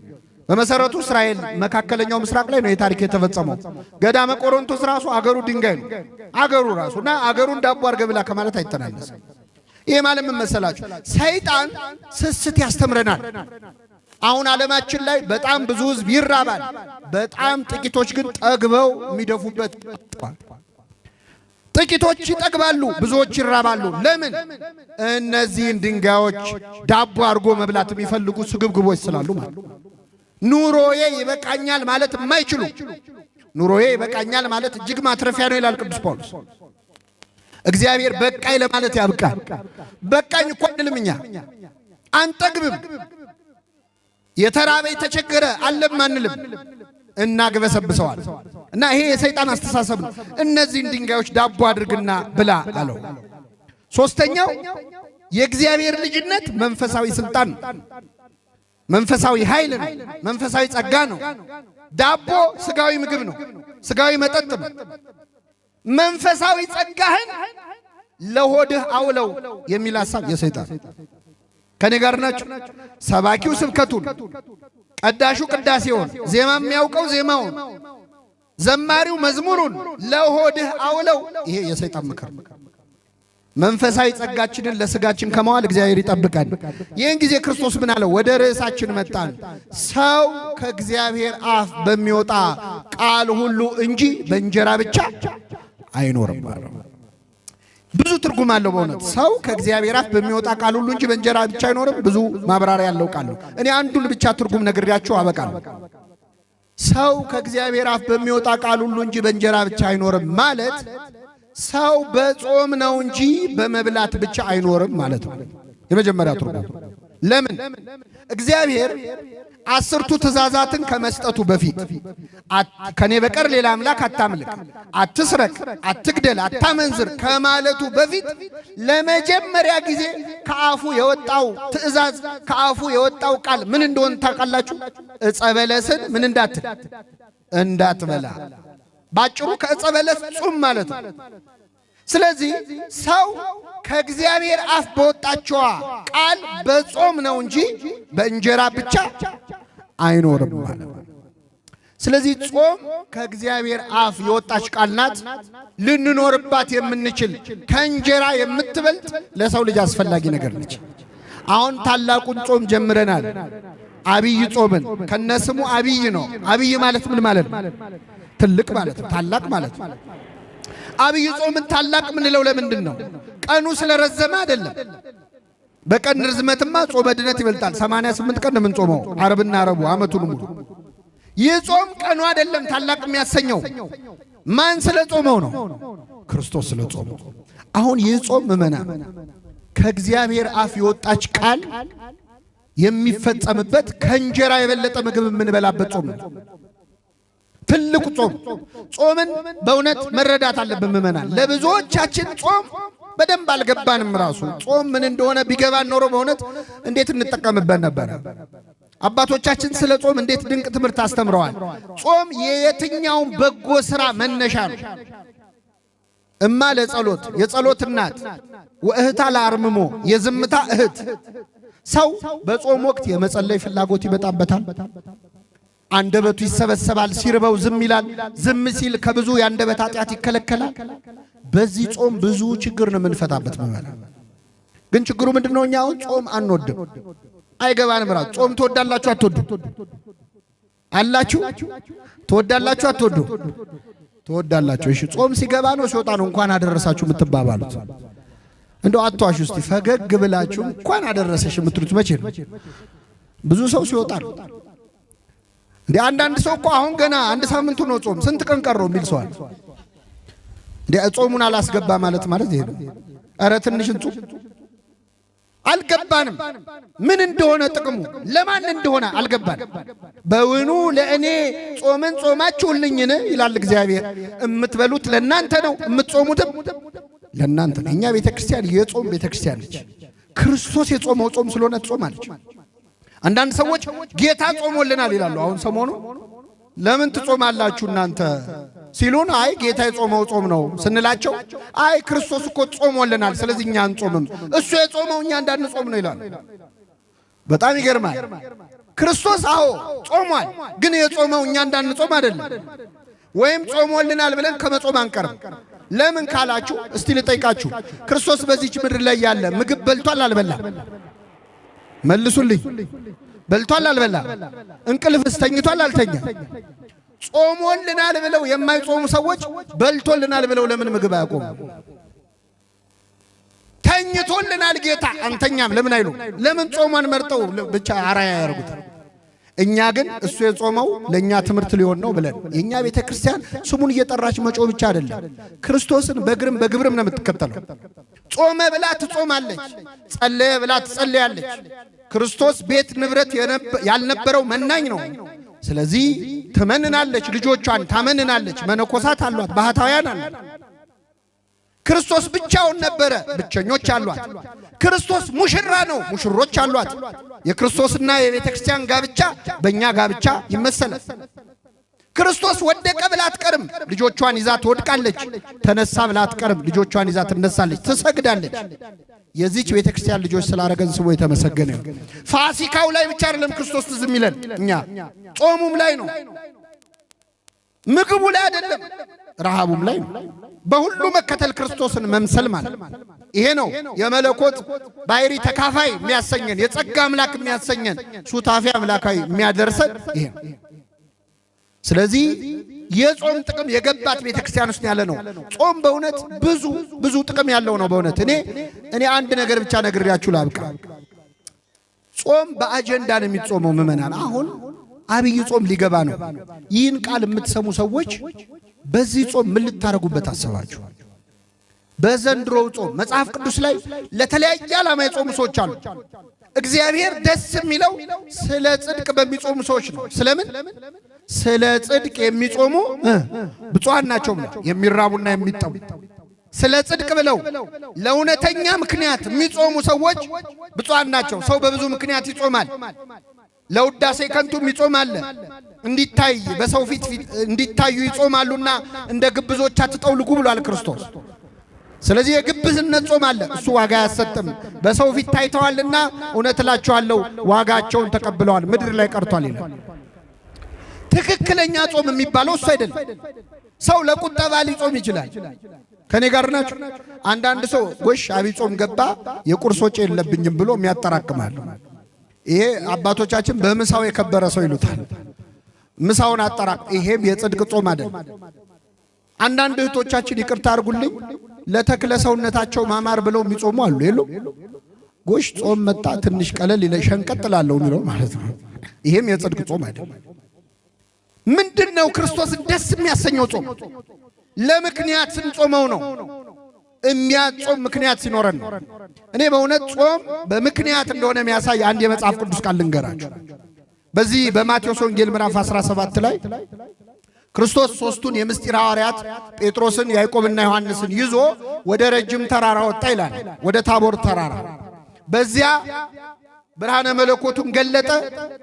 በመሰረቱ እስራኤል መካከለኛው ምስራቅ ላይ ነው የታሪክ የተፈጸመው። ገዳመ ቆሮንቶስ ራሱ አገሩ ድንጋይ ነው። አገሩ ራሱና አገሩን ዳቦ አድርገህ ብላ ከማለት አይተናነስም። ይሄ ማለት ምን መሰላችሁ? ሰይጣን ስስት ያስተምረናል። አሁን ዓለማችን ላይ በጣም ብዙ ሕዝብ ይራባል። በጣም ጥቂቶች ግን ጠግበው የሚደፉበት። ጥቂቶች ይጠግባሉ፣ ብዙዎች ይራባሉ። ለምን? እነዚህን ድንጋዮች ዳቦ አድርጎ መብላት የሚፈልጉ ስግብግቦች ስላሉ ማለት። ኑሮዬ ይበቃኛል ማለት የማይችሉ፣ ኑሮዬ ይበቃኛል ማለት እጅግ ማትረፊያ ነው ይላል ቅዱስ ጳውሎስ። እግዚአብሔር በቃኝ ለማለት ያብቃል። በቃኝ እኮ አንልም እኛ፣ አንጠግብም። የተራበ የተቸገረ አለም አንልም፣ እናግበሰብሰዋል። እና ይሄ የሰይጣን አስተሳሰብ ነው። እነዚህን ድንጋዮች ዳቦ አድርግና ብላ አለው። ሶስተኛው የእግዚአብሔር ልጅነት መንፈሳዊ ስልጣን ነው፣ መንፈሳዊ ኃይል ነው፣ መንፈሳዊ ጸጋ ነው። ዳቦ ስጋዊ ምግብ ነው፣ ስጋዊ መጠጥ ነው። መንፈሳዊ ጸጋህን ለሆድህ አውለው የሚል ሐሳብ የሰይጣን። ከኔ ጋር ናችሁ? ሰባኪው ስብከቱን፣ ቀዳሹ ቅዳሴውን፣ ዜማ የሚያውቀው ዜማውን፣ ዘማሪው መዝሙሩን ለሆድህ አውለው። ይሄ የሰይጣን ምክር። መንፈሳዊ ጸጋችንን ለስጋችን ከመዋል እግዚአብሔር ይጠብቃል። ይህን ጊዜ ክርስቶስ ምን አለው? ወደ ርዕሳችን መጣን። ሰው ከእግዚአብሔር አፍ በሚወጣ ቃል ሁሉ እንጂ በእንጀራ ብቻ አይኖርም ማለት ነው። ብዙ ትርጉም አለው በእውነት። ሰው ከእግዚአብሔር አፍ በሚወጣ ቃል ሁሉ እንጂ በእንጀራ ብቻ አይኖርም። ብዙ ማብራሪያ ያለው ቃል ነው። እኔ አንዱን ብቻ ትርጉም ነግሬያችሁ አበቃለሁ። ሰው ከእግዚአብሔር አፍ በሚወጣ ቃል ሁሉ እንጂ በእንጀራ ብቻ አይኖርም ማለት ሰው በጾም ነው እንጂ በመብላት ብቻ አይኖርም ማለት ነው። የመጀመሪያ ትርጉም። ለምን? እግዚአብሔር 10ቱ ትእዛዛትን ከመስጠቱ በፊት ከኔ በቀር ሌላ አምላክ አታምልክ፣ አትስረቅ፣ አትግደል፣ አታመንዝር ከማለቱ በፊት ለመጀመሪያ ጊዜ ከአፉ የወጣው ትእዛዝ፣ ከአፉ የወጣው ቃል ምን እንደሆነ ታውቃላችሁ? ዕፀ በለስን ምን እንዳትበላ። ባጭሩ ከዕፀ በለስ ጹም ማለት ነው። ስለዚህ ሰው ከእግዚአብሔር አፍ በወጣችዋ ቃል በጾም ነው እንጂ በእንጀራ ብቻ አይኖርም ማለት ነው። ስለዚህ ጾም ከእግዚአብሔር አፍ የወጣች ቃል ናት። ልንኖርባት የምንችል ከእንጀራ የምትበልጥ ለሰው ልጅ አስፈላጊ ነገር ነች። አሁን ታላቁን ጾም ጀምረናል። አብይ ጾምን ከነስሙ አብይ ነው። አብይ ማለት ምን ማለት ነው? ትልቅ ማለት ነው፣ ታላቅ ማለት ነው። አብይ ጾምን ታላቅ ምንለው ለምንድን ነው? ቀኑ ስለረዘመ አይደለም። በቀን ርዝመትማ ጾመ ድነት ይበልጣል። 88 ቀን ነው የምንጾመው፣ ዓርብና ረቡ ዓመቱን ሙሉ። ይህ ጾም ቀኑ አይደለም ታላቅ የሚያሰኘው። ማን ስለ ጾመው ነው? ክርስቶስ ስለ ጾመው። አሁን ይህ ጾም ምእመናን ከእግዚአብሔር አፍ የወጣች ቃል የሚፈጸምበት ከእንጀራ የበለጠ ምግብ የምንበላበት ጾም ነው። ትልቁ ጾም። ጾምን በእውነት መረዳት አለብን ምእመናን። ለብዙዎቻችን ጾም በደንብ አልገባንም። ራሱ ጾም ምን እንደሆነ ቢገባን ኖሮ በእውነት እንዴት እንጠቀምበት ነበረ። አባቶቻችን ስለ ጾም እንዴት ድንቅ ትምህርት አስተምረዋል። ጾም የየትኛውም በጎ ሥራ መነሻ ነው። እማ ለጸሎት የጸሎት እናት፣ ወእህታ ለአርምሞ የዝምታ እህት። ሰው በጾም ወቅት የመጸለይ ፍላጎት ይመጣበታል። አንደበቱ ይሰበሰባል። ሲርበው ዝም ይላል። ዝም ሲል ከብዙ የአንደበት ኃጢአት ይከለከላል። በዚህ ጾም ብዙ ችግር ነው የምንፈታበት ማለት። ግን ችግሩ ምንድነው? እኛ አሁን ጾም አንወድም፣ አይገባንም። ራሱ ጾም ትወዳላችሁ አትወዱ? አላችሁ ትወዳላችሁ አትወዱ? ትወዳላችሁ። እሺ ጾም ሲገባ ነው ሲወጣ ነው እንኳን አደረሳችሁ የምትባባሉት? እንደው አትዋሹ እስቲ። ፈገግ ብላችሁ እንኳን አደረሰሽ የምትሉት መቼ ነው? ብዙ ሰው ሲወጣ ነው። እንዴ አንዳንድ ሰው እኮ አሁን ገና አንድ ሳምንቱ ነው ጾም፣ ስንት ቀን ቀረው የሚል ሰው አለ። እንዴ ጾሙን አላስገባ ማለት ይሄ ነው። ኧረ ትንሽ እንጹም። አልገባንም። ምን እንደሆነ ጥቅሙ ለማን እንደሆነ አልገባንም። በውኑ ለእኔ ጾምን ጾማችሁልኝን ይላል እግዚአብሔር። እምትበሉት ለእናንተ ነው፣ እምትጾሙትም ለእናንተ ነው። እኛ ቤተክርስቲያን የጾም ቤተክርስቲያን ነች። ክርስቶስ የጾመው ጾም ስለሆነ ትጾማለች። አንዳንድ ሰዎች ጌታ ጾሞልናል ይላሉ። አሁን ሰሞኑ ለምን ትጾማላችሁ እናንተ ሲሉን፣ አይ ጌታ የጾመው ጾም ነው ስንላቸው፣ አይ ክርስቶስ እኮ ጾሞልናል ስለዚህ እኛ አንጾምም፣ እሱ የጾመው እኛ እንዳንጾም ነው ይላሉ። በጣም ይገርማል። ክርስቶስ አዎ ጾሟል፣ ግን የጾመው እኛ እንዳንጾም አይደለም። ወይም ጾሞልናል ብለን ከመጾም አንቀርም። ለምን ካላችሁ እስቲ ልጠይቃችሁ፣ ክርስቶስ በዚህች ምድር ላይ ያለ ምግብ በልቷል አልበላ? መልሱልኝ። በልቷል አልበላ? እንቅልፍስ ተኝቷል አልተኛ? ጾሞልናል ብለው የማይጾሙ ሰዎች በልቶልናል ብለው ለምን ምግብ አያቆሙ? ተኝቶልናል ጌታ አንተኛም ለምን አይሉ? ለምን ጾሟን መርጠው ብቻ አራያ ያደርጉታል? እኛ ግን እሱ የጾመው ለኛ ትምህርት ሊሆን ነው ብለን የኛ ቤተክርስቲያን ስሙን እየጠራች መጮህ ብቻ አይደለም፣ ክርስቶስን በግርም በግብርም ነው የምትከተለው። ጾመ ብላ ትጾማለች፣ ጸለየ ብላ ትጸለያለች። ክርስቶስ ቤት ንብረት ያልነበረው መናኝ ነው። ስለዚህ ትመንናለች፣ ልጆቿን ታመንናለች። መነኮሳት አሏት፣ ባህታውያን አሏት። ክርስቶስ ብቻውን ነበረ፣ ብቸኞች አሏት። ክርስቶስ ሙሽራ ነው፣ ሙሽሮች አሏት። የክርስቶስና የቤተ ክርስቲያን ጋብቻ በእኛ ጋብቻ ይመሰላል። ክርስቶስ ወደቀ ብላ አትቀርም፣ ልጆቿን ይዛ ትወድቃለች። ተነሳ ብላ አትቀርም፣ ልጆቿን ይዛ ትነሳለች፣ ትሰግዳለች። የዚች ቤተ ክርስቲያን ልጆች ስላረገን ስሙ የተመሰገነ። ፋሲካው ላይ ብቻ አይደለም ክርስቶስ ትዝ የሚለን፣ እኛ ጾሙም ላይ ነው፣ ምግቡ ላይ አይደለም፣ ረሃቡም ላይ ነው። በሁሉ መከተል ክርስቶስን መምሰል ማለት ይሄ ነው። የመለኮት ባሕሪ ተካፋይ የሚያሰኘን፣ የጸጋ አምላክ የሚያሰኘን፣ ሱታፊ አምላካዊ የሚያደርሰን ይሄ ነው። ስለዚህ የጾም ጥቅም የገባት ቤተክርስቲያን ውስጥ ያለ ነው። ጾም በእውነት ብዙ ጥቅም ያለው ነው። በእውነት እኔ አንድ ነገር ብቻ ነግሬያችሁ ላብቃ። ጾም በአጀንዳ ነው የሚጾመው ምዕመናን። አሁን አብይ ጾም ሊገባ ነው። ይህን ቃል የምትሰሙ ሰዎች በዚህ ጾም ምን ልታረጉበት አሰባችሁ? በዘንድሮው ጾም መጽሐፍ ቅዱስ ላይ ለተለያየ ዓላማ የጾሙ ሰዎች አሉ። እግዚአብሔር ደስ የሚለው ስለ ጽድቅ በሚጾሙ ሰዎች ነው። ስለምን? ስለ ጽድቅ የሚጾሙ ብፁዓን ናቸው፣ የሚራቡና የሚጠሙ። ስለ ጽድቅ ብለው ለእውነተኛ ምክንያት የሚጾሙ ሰዎች ብፁዓን ናቸው። ሰው በብዙ ምክንያት ይጾማል። ለውዳሴ ከንቱም ይጾማል። እንዲታይ በሰው ፊት እንዲታዩ ይጾማሉና እንደ ግብዞች አትጠውልጉ ብሏል ክርስቶስ። ስለዚህ የግብዝነት ጾም አለ፣ እሱ ዋጋ አያሰጥም። በሰው ፊት ታይተዋልና እውነት እላችኋለሁ ዋጋቸውን ተቀብለዋል፣ ምድር ላይ ቀርቷል ይላል። ትክክለኛ ጾም የሚባለው እሱ አይደለም። ሰው ለቁጠባ ሊጾም ይችላል። ከኔ ጋር ናችሁ? አንዳንድ ሰው ጎሽ አብይ ጾም ገባ የቁርስ ወጪ የለብኝም ብሎ የሚያጠራቅማል። ይሄ አባቶቻችን በምሳው የከበረ ሰው ይሉታል። ምሳውን አጠራቅ። ይሄም የጽድቅ ጾም አይደለም። አንዳንድ እህቶቻችን ይቅርታ አድርጉልኝ ለተክለ ሰውነታቸው ማማር ብለው የሚጾሙ አሉ። የሉም? ጎሽ ጾም መጣ ትንሽ ቀለል ሸንቀጥላለሁ የሚለው ማለት ነው። ይሄም የጽድቅ ጾም አይደለም። ምንድነው ክርስቶስን ደስ የሚያሰኘው ጾም? ለምክንያት ስንጾመው ነው። የሚያጾም ምክንያት ሲኖረን ነው። እኔ በእውነት ጾም በምክንያት እንደሆነ የሚያሳይ አንድ የመጽሐፍ ቅዱስ ቃል ልንገራችሁ። በዚህ በማቴዎስ ወንጌል ምዕራፍ 17 ላይ ክርስቶስ ሦስቱን የምስጢር ሐዋርያት ጴጥሮስን፣ ያዕቆብና ዮሐንስን ይዞ ወደ ረጅም ተራራ ወጣ ይላል፣ ወደ ታቦር ተራራ። በዚያ ብርሃነ መለኮቱን ገለጠ፣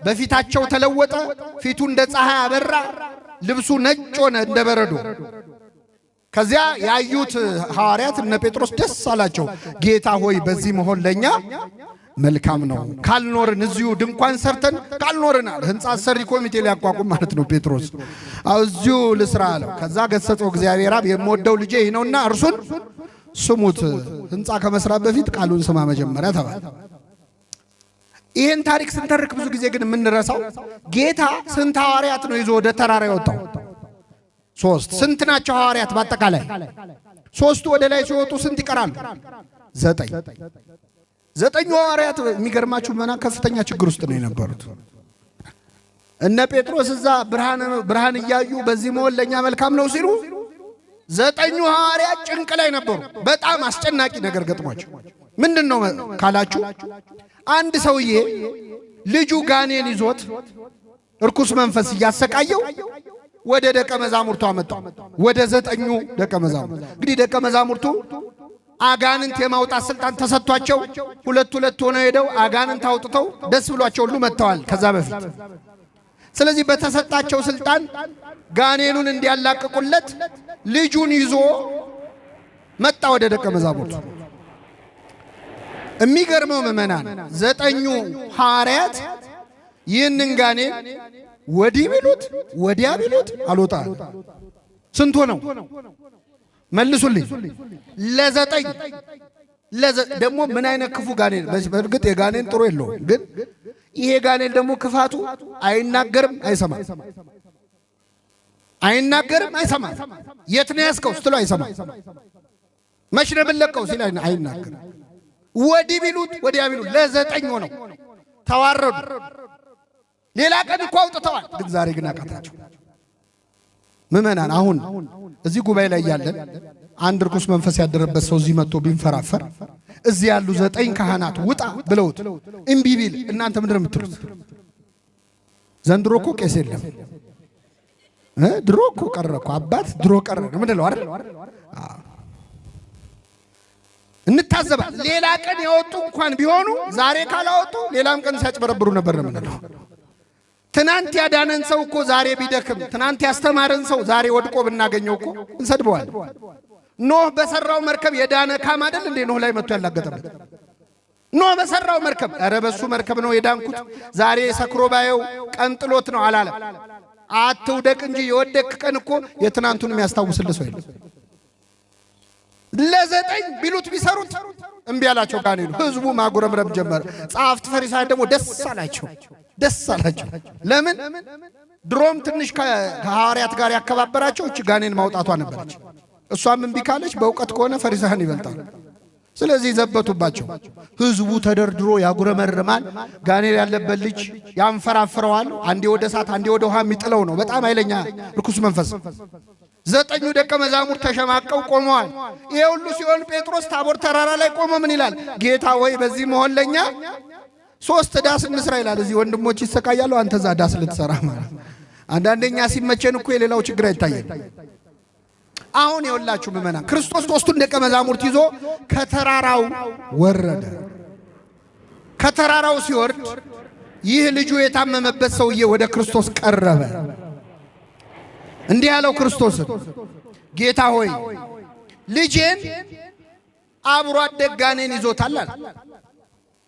በፊታቸው ተለወጠ፣ ፊቱ እንደ ፀሐይ አበራ፣ ልብሱ ነጭ ሆነ እንደ በረዶ። ከዚያ ያዩት ሐዋርያት እነ ጴጥሮስ ደስ አላቸው። ጌታ ሆይ በዚህ መሆን ለኛ መልካም ነው፣ ካልኖርን እዚሁ ድንኳን ሰርተን ካልኖርን አለ። ሕንጻ ሰሪ ኮሚቴ ሊያቋቁም ማለት ነው ጴጥሮስ። እዚሁ ልስራ አለው። ከዛ ገሰጸው እግዚአብሔር አብ የምወደው ልጄ ይህ ነውና እርሱን ስሙት። ሕንጻ ከመስራት በፊት ቃሉን ስማ መጀመሪያ ተባለ። ይህን ታሪክ ስንተርክ ብዙ ጊዜ ግን የምንረሳው ጌታ ስንት ሐዋርያት ነው ይዞ ወደ ተራራ የወጣው? ሶስት። ስንት ናቸው ሐዋርያት በአጠቃላይ? ሶስቱ ወደ ላይ ሲወጡ ስንት ይቀራሉ? ዘጠኝ። ዘጠኙ ሐዋርያት የሚገርማችሁ መና ከፍተኛ ችግር ውስጥ ነው የነበሩት። እነ ጴጥሮስ እዛ ብርሃን እያዩ በዚህ መሆን ለኛ መልካም ነው ሲሉ፣ ዘጠኙ ሐዋርያት ጭንቅ ላይ ነበሩ። በጣም አስጨናቂ ነገር ገጥሟቸው። ምንድነው ካላችሁ አንድ ሰውዬ ልጁ ጋኔን ይዞት እርኩስ መንፈስ እያሰቃየው ወደ ደቀ መዛሙርቱ አመጣው። ወደ ዘጠኙ ደቀ መዛሙርቱ። እንግዲህ ደቀ መዛሙርቱ አጋንንት የማውጣት ስልጣን ተሰጥቷቸው ሁለት ሆነው ሄደው አጋንንት አውጥተው ደስ ብሏቸው ሁሉ መጥተዋል ከዛ በፊት። ስለዚህ በተሰጣቸው ስልጣን ጋኔኑን እንዲያላቅቁለት ልጁን ይዞ መጣ ወደ ደቀ መዛሙርቱ። የሚገርመው ምዕመናን ዘጠኙ ሐዋርያት ይህንን ጋኔን ወዲህ ቢሉት ወዲያ ቢሉት አልወጣ። ስንት ሆነው መልሱልኝ? ለዘጠኝ። ደግሞ ምን አይነት ክፉ ጋኔን! በእርግጥ የጋኔን ጥሩ የለውም፣ ግን ይሄ ጋኔን ደግሞ ክፋቱ አይናገርም፣ አይሰማም። አይናገርም፣ አይሰማም። የት ነው ያስከው ስትለው አይሰማም። መች ነው የምንለቀው ሲል አይናገርም። ወዲህ ቢሉት ወዲያ ቢሉት ለዘጠኝ ሆነው ተዋረዱ። ሌላ ቀን እኮ አውጥተዋል፣ ግን ዛሬ ግን አቃታቸው። ምዕመናን አሁን እዚህ ጉባኤ ላይ ያለን አንድ ርኩስ መንፈስ ያደረበት ሰው እዚህ መጥቶ ቢንፈራፈር እዚህ ያሉ ዘጠኝ ካህናት ውጣ ብለውት እምቢ ቢል እናንተ ምንድን ነው የምትሉት? ዘንድሮ እኮ ቄስ የለም፣ ድሮ እኮ ቀረ እኮ አባት ድሮ ቀረ ነው ምንድነው አይደል? እንታዘባል። ሌላ ቀን ያወጡ እንኳን ቢሆኑ ዛሬ ካላወጡ ሌላም ቀን ሲያጭበረብሩ ነበር ነው ምንድነው? ትናንት ያዳነን ሰው እኮ ዛሬ ቢደክም፣ ትናንት ያስተማረን ሰው ዛሬ ወድቆ ብናገኘው እኮ እንሰድበዋል። ኖህ በሰራው መርከብ የዳነ ካም አይደል እንዴ? ኖህ ላይ መጥቶ ያላገጠበት ኖህ በሰራው መርከብ፣ ኧረ በሱ መርከብ ነው የዳንኩት ዛሬ ሰክሮ ባየው ቀንጥሎት ነው አላለም። አትውደቅ እንጂ የወደቅ ቀን እኮ የትናንቱን የሚያስታውስልህ ሰው የለም። ለዘጠኝ ቢሉት ቢሰሩት እምቢ አላቸው ጋኔኑ። ህዝቡ ማጉረምረም ጀመረ። ጸሐፍት ፈሪሳውያን ደግሞ ደስ አላቸው። ለምን? ድሮም ትንሽ ከሐዋርያት ጋር ያከባበራቸው እቺ ጋኔን ማውጣቷ ነበረች። እሷም እምቢ ካለች በእውቀት ከሆነ ፈሪሳውያን ይበልጣል። ስለዚህ ዘበቱባቸው። ህዝቡ ተደርድሮ ያጉረመርማል። ጋኔን ያለበት ልጅ ያንፈራፍረዋል። አንዴ ወደ እሳት አንዴ ወደ ውሃ የሚጥለው ነው። በጣም ኃይለኛ ርኩስ መንፈስ። ዘጠኙ ደቀ መዛሙርት ተሸማቀው ቆመዋል። ይሄ ሁሉ ሲሆን ጴጥሮስ ታቦር ተራራ ላይ ቆሞ ምን ይላል? ጌታ ወይ በዚህ መሆን ለኛ 3 ዳስ እንስራ ይላል። እዚህ ወንድሞች ይሰቃያሉ፣ አንተ እዛ ዳስ ልትሰራ ማለት። አንዳንደኛ ሲመቸን እኮ የሌላው ችግር አይታየን። አሁን የወላችሁ ምዕመናን ክርስቶስ 3ቱን ደቀ መዛሙርት ይዞ ከተራራው ወረደ። ከተራራው ሲወርድ ይህ ልጁ የታመመበት ሰውዬ ወደ ክርስቶስ ቀረበ። እንዲህ ያለው ክርስቶስን ጌታ ሆይ ልጄን አብሮ አደግ ጋኔን ይዞታል አለ።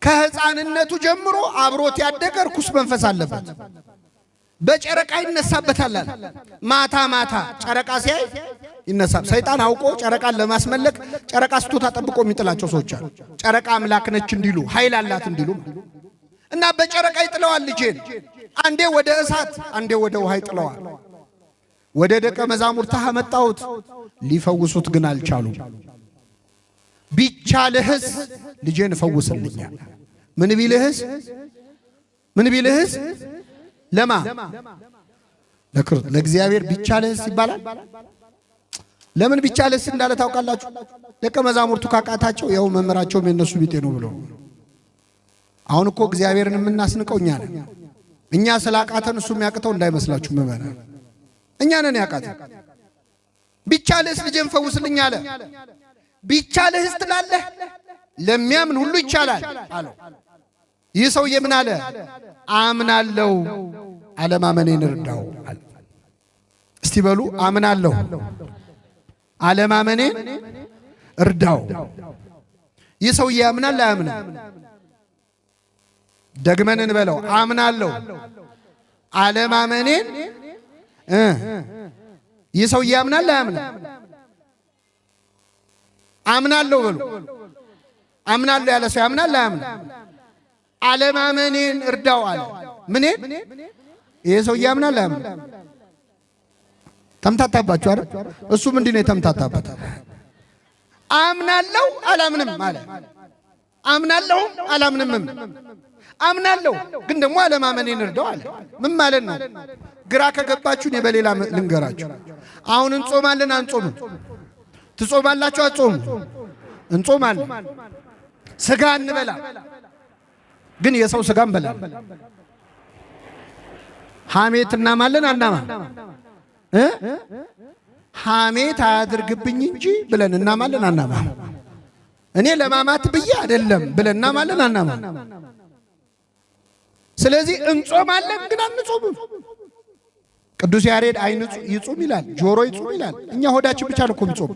ከሕፃንነቱ ጀምሮ አብሮት ያደገ ርኩስ መንፈስ አለበት። በጨረቃ ይነሳበታል አለ። ማታ ማታ ጨረቃ ሲያይ ይነሳል። ሰይጣን አውቆ ጨረቃን ለማስመለክ ጨረቃ ስቶታ ጠብቆ የሚጥላቸው ሰዎች አሉ። ጨረቃ አምላክ ነች እንዲሉ ኃይል አላት እንዲሉ እና በጨረቃ ይጥለዋል ልጄን። አንዴ ወደ እሳት አንዴ ወደ ውሃ ይጥለዋል። ወደ ደቀ መዛሙርት አመጣሁት፣ ሊፈውሱት ግን አልቻሉም። ቢቻልህስ ልጄን ፈውስልኛል። ምን ቢልህስ ለማ ለእግዚአብሔር ቢቻልህስ ይባላል። ለምን ቢቻልህስ እንዳለ ታውቃላችሁ? ደቀ መዛሙርቱ ካቃታቸው ያው መምህራቸውም የነሱ ቢጤ ነው ብሎ አሁን እኮ እግዚአብሔርን የምናስንቀው እኛ ነን። እኛ ስላቃተን እሱ የሚያቅተው እንዳይመስላችሁ ምዕመናን፣ እኛ ነን ያቃተን። ቢቻልህስ ልጄን ፈውስልኝ አለ። ቢቻልህስ ትላለህ? ለሚያምን ሁሉ ይቻላል አለው። ይህ ሰውዬ ምን አለ? አምናለሁ፣ አለማመኔን እርዳው አለ። እስቲ በሉ አምናለሁ፣ አለማመኔን እርዳው። ይህ ሰውዬ ያምናል አያምንም? ደግመን እንበለው። አምናለሁ፣ አለማመኔን ይህ ሰውዬ ያምናል አያምንም? አምናለሁ በሉ። አምናለሁ ያለ ሰው ያምናል አያምንም? አለማመኔን እርዳው አለ። ምኔን? ይሄ ሰው ያምናል አያምንም? ተምታታባችሁ አይደል? እሱ ምንድነው የተምታታበት? አምናለሁ አላምንም ማለት አምናለሁ አላምንም። አምናለሁ ግን ደግሞ አለማመኔን እርዳው አለ። ምን ማለት ነው? ግራ ከገባችሁ እኔ በሌላ ልንገራችሁ። አሁን እንጾማለን አንጾምም? ትጾማላችሁ አትጾሙ? እንጾማለን። ስጋ እንበላ ግን የሰው ስጋ እንበላለን። ሐሜት እናማለን አናማ ሐሜት አያድርግብኝ እንጂ ብለን እናማለን አናማ እኔ ለማማት ብዬ አይደለም ብለን እናማለን አናማ። ስለዚህ እንጾማለን ግን አንጾምም። ቅዱስ ያሬድ ዓይን ይጹም ይላል፣ ጆሮ ይጹም ይላል። እኛ ሆዳችን ብቻ ነው እኮ የሚጾም።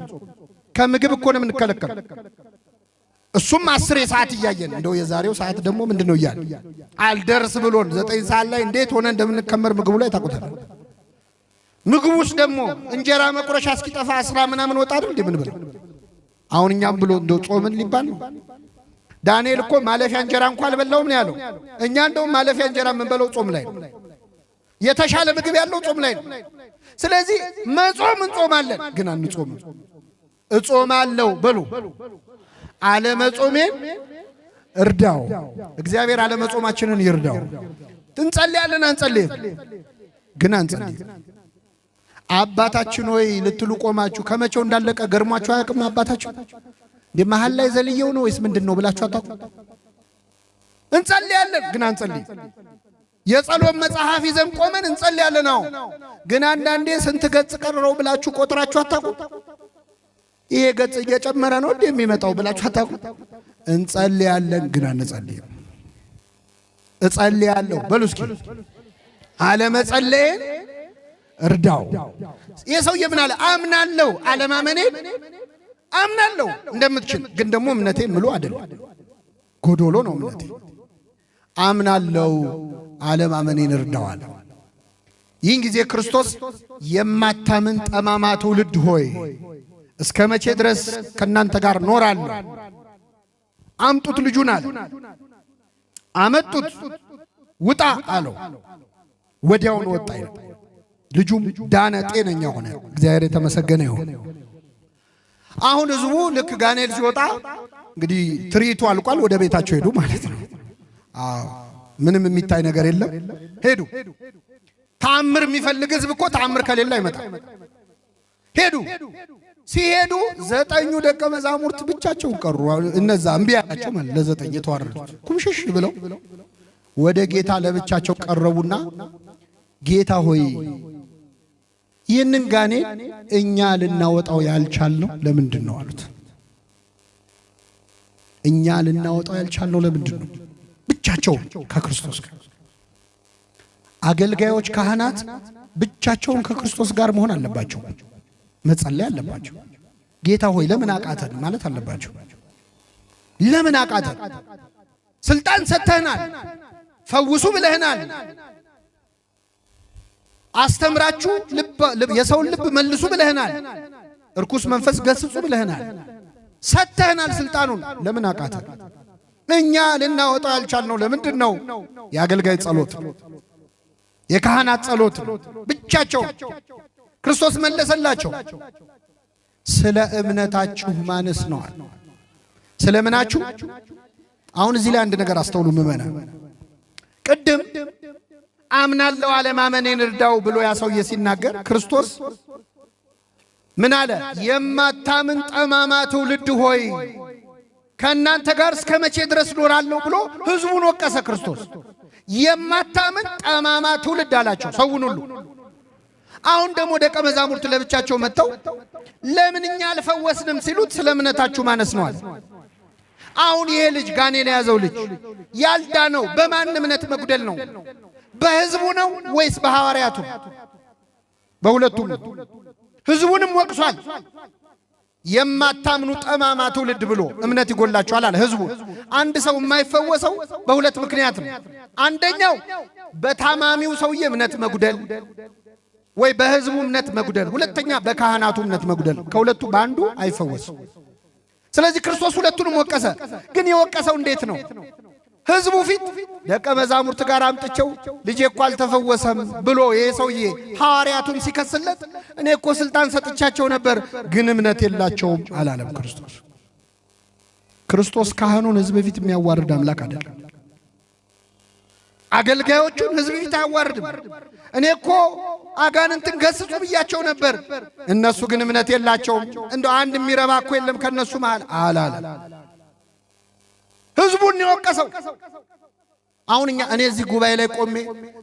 ከምግብ እኮ ነው የምንከለከል። እሱም 10 ሰዓት እያየን እንደው የዛሬው ሰዓት ደግሞ ምንድነው እያለ አልደርስ ብሎን 9 ሰዓት ላይ እንዴት ሆነ እንደምንከመር ምግቡ ላይ ታውቁታል። ምግቡ ውስጥ ደግሞ እንጀራ መቁረሻ እስኪጠፋ 10 ምናምን ወጣ አይደል ምን ብለው አሁን እኛም ብሎ እንደው ጾምን ሊባል ነው። ዳንኤል እኮ ማለፊያ እንጀራ እንኳን አልበላውም ነው ያለው። እኛ እንደውም ማለፊያ እንጀራ የምንበለው ጾም ላይ ነው። የተሻለ ምግብ ያለው ጾም ላይ ነው። ስለዚህ መጾም እንጾማለን ግን አንጾም። እጾማለሁ በሉ አለመጾሜን እርዳው። እግዚአብሔር አለመጾማችንን ይርዳው። እንጸልያለን አንጸልይም? ግን አንጸልይም። አባታችን ሆይ ልትሉ ቆማችሁ ከመቼው እንዳለቀ ገርሟችሁ አያውቅም? አባታችሁ እንደ መሃል ላይ ዘልየው ነው ወይስ ምንድነው ብላችሁ አታውቁ? እንጸልያለን ግን አንጸልይም። የጸሎት መጽሐፍ ይዘን ቆመን እንጸልያለን። አዎ ግን አንዳንዴ ስንት ገጽ ቀረው ብላችሁ ቆጥራችሁ አታውቁ? ይሄ ገጽ እየጨመረ ነው እንዴ የሚመጣው ብላችሁ አታውቁ? እንጸልያለን ግን አንጸልይም። እጸልያለሁ በሉ እስኪ አለመጸለይን እርዳው። የሰውዬ ምን አለ? አምናለሁ አለማመኔን አምናለሁ እንደምትችል ግን ደግሞ እምነቴ ምሉ አይደለም፣ ጎዶሎ ነው እምነቴ። አምናለሁ አለማመኔን እርዳዋል። ይህን ጊዜ ክርስቶስ የማታምን ጠማማ ትውልድ ሆይ እስከ መቼ ድረስ ከናንተ ጋር ኖራለሁ? አምጡት ልጁን አለ። አመጡት። ውጣ አለው። ወዲያውኑ ወጣ። ልጁም ዳነ፣ ጤነኛ ሆነ። እግዚአብሔር የተመሰገነ ይሁን። አሁን ህዝቡ ልክ ጋኔል ሲወጣ እንግዲህ ትርኢቱ አልቋል፣ ወደ ቤታቸው ሄዱ ማለት ነው። ምንም የሚታይ ነገር የለም፣ ሄዱ። ተአምር የሚፈልግ ህዝብ እኮ ተአምር ከሌለ አይመጣም። ሄዱ። ሲሄዱ 9 ደቀ መዛሙርት ብቻቸውን ቀሩ። እነዛ እምቢ ያላቸው ማለት ለ9 የተዋረዱት ኩምሽሽ ብለው ወደ ጌታ ለብቻቸው ቀረቡና ጌታ ሆይ ይህንን ጋኔን እኛ ልናወጣው ያልቻልነው ለምንድን ነው አሉት። እኛ ልናወጣው ያልቻልነው ለምንድን ነው? ብቻቸውን ከክርስቶስ ጋር አገልጋዮች ካህናት ብቻቸውን ከክርስቶስ ጋር መሆን አለባቸው፣ መጸለይ አለባቸው። ጌታ ሆይ ለምን አቃተን ማለት አለባቸው። ለምን አቃተን? ስልጣን ሰጥተናል፣ ፈውሱ ብለህናል፣ አስተምራችሁ የሰውን ልብ መልሱ ብለህናል፣ እርኩስ መንፈስ ገስጹ ብለህናል፣ ሰጥተህናል ስልጣኑን። ለምን አቃተን? እኛ ልናወጣው ያልቻልነው ለምንድን ነው? የአገልጋይ ጸሎት፣ የካህናት ጸሎት ብቻቸው። ክርስቶስ መለሰላቸው፣ ስለ እምነታችሁ ማነስ ነው። ስለ ምናችሁ? አሁን እዚህ ላይ አንድ ነገር አስተውሉ ምእመናን። ቅድም አምናለሁ አለማመኔን እርዳው ብሎ ያ ሰውዬ ሲናገር ክርስቶስ ምን አለ? የማታምን ጠማማ ትውልድ ሆይ ከእናንተ ጋር እስከ መቼ ድረስ ኖራለሁ ብሎ ህዝቡን ወቀሰ ክርስቶስ። የማታምን ጠማማ ትውልድ አላቸው ሰውን ሁሉ። አሁን ደግሞ ደቀ መዛሙርት ለብቻቸው መጥተው ለምን እኛ አልፈወስንም ሲሉት ስለ እምነታችሁ ማነስ ነው አለ። አሁን ይሄ ልጅ ጋኔን የያዘው ልጅ ያልዳነው በማን እምነት መጉደል ነው? በህዝቡ ነው ወይስ በሐዋርያቱ? በሁለቱም። ህዝቡንም ወቅሷል። የማታምኑ ጠማማ ትውልድ ብሎ እምነት ይጎላችኋል አለ ህዝቡ። አንድ ሰው የማይፈወሰው በሁለት ምክንያት ነው። አንደኛው በታማሚው ሰውዬ እምነት መጉደል ወይ በህዝቡ እምነት መጉደል፣ ሁለተኛ በካህናቱ እምነት መጉደል። ከሁለቱ በአንዱ አይፈወስም። ስለዚህ ክርስቶስ ሁለቱንም ወቀሰ። ግን የወቀሰው እንዴት ነው? ህዝቡ ፊት ደቀ መዛሙርት ጋር አምጥቸው ልጄ እኮ አልተፈወሰም ብሎ ይሄ ሰውዬ ሐዋርያቱን ሲከስለት እኔ እኮ ስልጣን ሰጥቻቸው ነበር ግን እምነት የላቸውም አላለም ክርስቶስ። ክርስቶስ ካህኑን ህዝብ ፊት የሚያዋርድ አምላክ አይደለም። አገልጋዮቹን ህዝብ ፊት አያዋርድም። እኔ እኮ አጋንንትን ገስጹ ብያቸው ነበር እነሱ ግን እምነት የላቸውም፣ እንደው አንድ የሚረባ እኮ የለም ከነሱ መሃል አላለም። ህዝቡን የወቀሰው። አሁን እኔ እዚህ ጉባኤ ላይ ቆሜ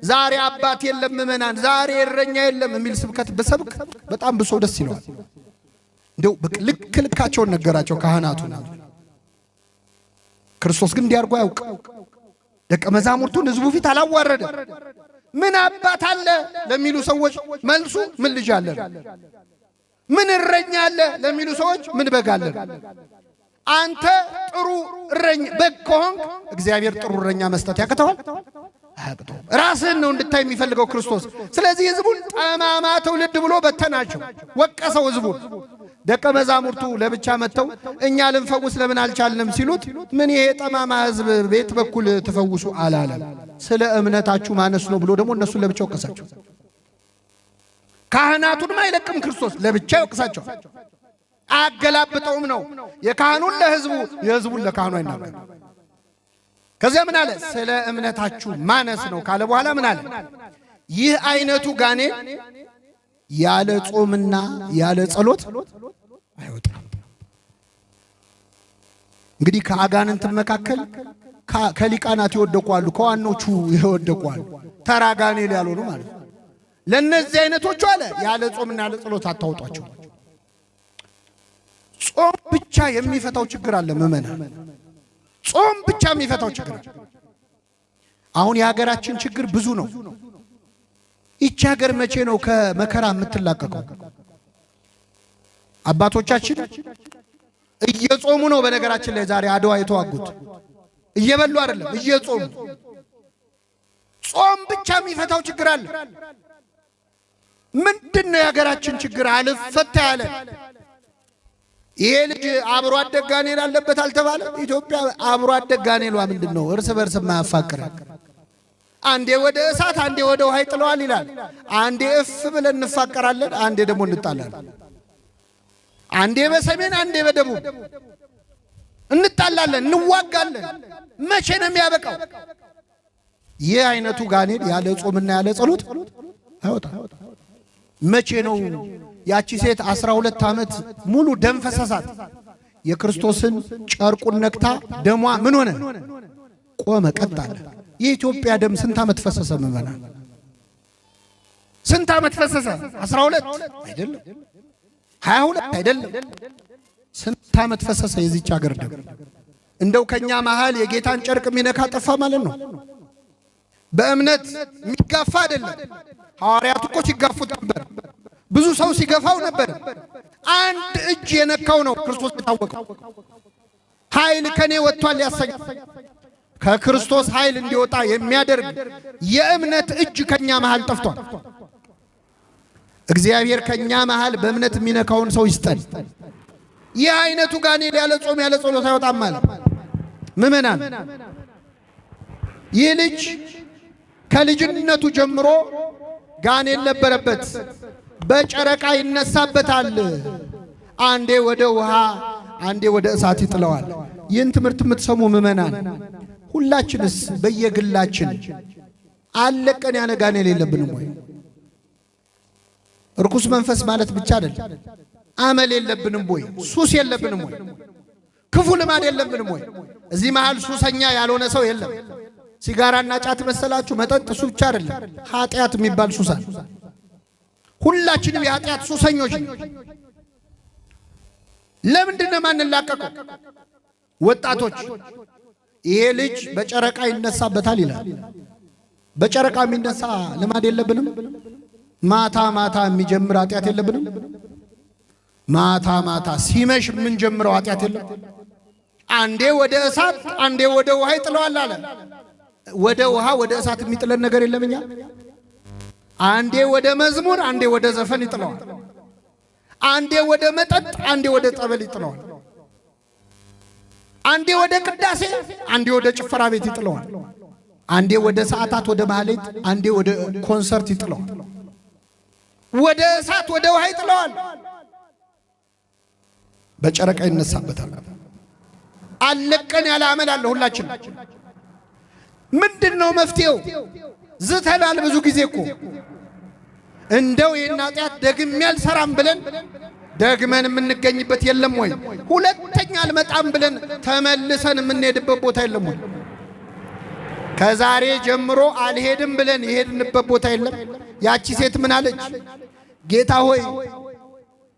ዛሬ አባት የለም ምእመናን፣ ዛሬ እረኛ የለም የሚል ስብከት በሰብክ በጣም ብሶ ደስ ይለዋል። እንደው ልክ ልካቸውን ነገራቸው ካህናቱ። ክርስቶስ ግን እንዲያርጉ ያውቅ። ደቀ መዛሙርቱን ህዝቡ ፊት አላዋረደ። ምን አባት አለ ለሚሉ ሰዎች መልሱ ምን ልጅ አለ። ምን እረኛ አለ ለሚሉ ሰዎች ምን በግ አለ። አንተ ጥሩ እረኛ በግ ከሆንክ እግዚአብሔር ጥሩ እረኛ መስጠት ያቅተዋል? አያቅተውም። ራስህን ነው እንድታይ የሚፈልገው ክርስቶስ። ስለዚህ ህዝቡን ጠማማ ትውልድ ብሎ በተናቸው፣ ወቀሰው ህዝቡን። ደቀ መዛሙርቱ ለብቻ መጥተው እኛ ልንፈውስ ለምን አልቻልንም ሲሉት ምን ይሄ ጠማማ ህዝብ ቤት በኩል ትፈውሱ አላለም። ስለ እምነታችሁ ማነስ ነው ብሎ ደግሞ እነሱን ለብቻ ወቀሳቸው። ካህናቱንም አይለቅም ክርስቶስ፣ ለብቻ ይወቅሳቸው። አያገላብጠውም ነው። የካህኑን ለህዝቡ የህዝቡን ለካህኑ አይናገር። ከዚያ ምን አለ? ስለ እምነታችሁ ማነስ ነው ካለ በኋላ ምን አለ? ይህ አይነቱ ጋኔን ያለ ጾምና ያለ ጸሎት አይወጣም። እንግዲህ ከአጋንንት መካከል ከሊቃናት ይወደቋሉ፣ ከዋኖቹ ይወደቋሉ። ተራ ጋኔል ያልሆኑ ማለት ነው። ለነዚህ አይነቶቹ አለ ያለ ጾምና ያለ ጸሎት አታውጧቸው። ጾም ብቻ የሚፈታው ችግር አለ ምእመናን። ጾም ብቻ የሚፈታው ችግር አለ። አሁን የሀገራችን ችግር ብዙ ነው። ይቺ ሀገር መቼ ነው ከመከራ የምትላቀቀው? አባቶቻችን እየጾሙ ነው። በነገራችን ላይ ዛሬ አድዋ የተዋጉት እየበሉ አይደለም፣ እየጾሙ። ጾም ብቻ የሚፈታው ችግር አለ። ምንድነው የሀገራችን ችግር? አልፈታ ያለ ይሄ ልጅ አብሮ አደግ ጋኔል አለበት አልተባለ? ኢትዮጵያ አብሮ አደግ ጋኔሏ ምንድነው? እርስ በርስ የማያፋቅር አንዴ ወደ እሳት አንዴ ወደ ውሃ ይጥለዋል ይላል። አንዴ እፍ ብለን እንፋቀራለን፣ አንዴ ደግሞ እንጣላለን። አንዴ በሰሜን አንዴ በደቡብ እንጣላለን፣ እንዋጋለን። መቼ ነው የሚያበቃው? ይህ አይነቱ ጋኔል ያለ ጾምና ያለ ጸሎት አይወጣ። መቼ ነው ያቺ ሴት 12 ዓመት ሙሉ ደም ፈሰሳት። የክርስቶስን ጨርቁን ነክታ ደሟ ምን ሆነ? ቆመ፣ ቀጥ አለ። የኢትዮጵያ ደም ስንት ዓመት ፈሰሰ ምእመናን? ስንት ዓመት ፈሰሰ? 12 አይደለም 22 አይደለም፣ ስንት ዓመት ፈሰሰ የዚች ሀገር ደም? እንደው ከኛ መሃል የጌታን ጨርቅ የሚነካ ጠፋ ማለት ነው። በእምነት የሚጋፋ አይደለም። ሐዋርያቱ እኮ ሲጋፉት ነበር፣ ብዙ ሰው ሲገፋው ነበር። አንድ እጅ የነካው ነው ክርስቶስ የታወቀው። ኃይል ከኔ ወጥቷል ያሰኝ ከክርስቶስ ኃይል እንዲወጣ የሚያደርግ የእምነት እጅ ከኛ መሃል ጠፍቷል። እግዚአብሔር ከኛ መሃል በእምነት የሚነካውን ሰው ይስጠን። ይህ አይነቱ ጋኔል ያለ ጾም ያለ ጸሎት አይወጣም ማለት ምእመናን። ይህ ልጅ ከልጅነቱ ጀምሮ ጋኔል ነበረበት። በጨረቃ ይነሳበታል። አንዴ ወደ ውሃ አንዴ ወደ እሳት ይጥለዋል። ይህን ትምህርት የምትሰሙ ምእመናን ሁላችንስ በየግላችን አለቀን ያለ ጋኔል የለብንም ወይ? ርኩስ መንፈስ ማለት ብቻ አይደለም። አመል የለብንም ወይ? ሱስ የለብንም ወይ? ክፉ ልማድ የለብንም ወይ? እዚህ መሃል ሱሰኛ ያልሆነ ሰው የለም። ሲጋራና ጫት መሰላችሁ? መጠጥ እሱ ብቻ አይደለም፣ ኃጢአት የሚባል ሱስ አለ። ሁላችንም የኃጢአት ሱሰኞች ነን። ለምንድን ነው የማንላቀቀው? ወጣቶች ይሄ ልጅ በጨረቃ ይነሳበታል ይላል። በጨረቃ የሚነሳ ልማድ የለብንም? ማታ ማታ የሚጀምር ኃጢአት የለብንም? ማታ ማታ ሲመሽ የምንጀምረው ኃጢአት የለም? አንዴ ወደ እሳት አንዴ ወደ ውሃ ይጥለዋል አለ። ወደ ውሃ ወደ እሳት የሚጥለን ነገር የለምኛ? አንዴ ወደ መዝሙር አንዴ ወደ ዘፈን ይጥለዋል። አንዴ ወደ መጠጥ አንዴ ወደ ጠበል ይጥለዋል። አንዴ ወደ ቅዳሴ፣ አንዴ ወደ ጭፈራ ቤት ይጥለዋል። አንዴ ወደ ሰዓታት ወደ ማህሌት፣ አንዴ ወደ ኮንሰርት ይጥለዋል። ወደ እሳት ወደ ውሃ ይጥለዋል። በጨረቃ ይነሳበታል። አለቀን ያለ አመል አለ ሁላችን። ምንድነው መፍትሄው? ዝተናል ብዙ ጊዜ እኮ እንደው ይህን ኃጢአት ደግሜ አልሰራም ብለን ደግመን የምንገኝበት የለም ወይ? ሁለተኛ አልመጣም ብለን ተመልሰን የምንሄድበት ቦታ የለም ወይ? ከዛሬ ጀምሮ አልሄድም ብለን የሄድንበት ቦታ የለም? ያቺ ሴት ምን አለች? ጌታ ሆይ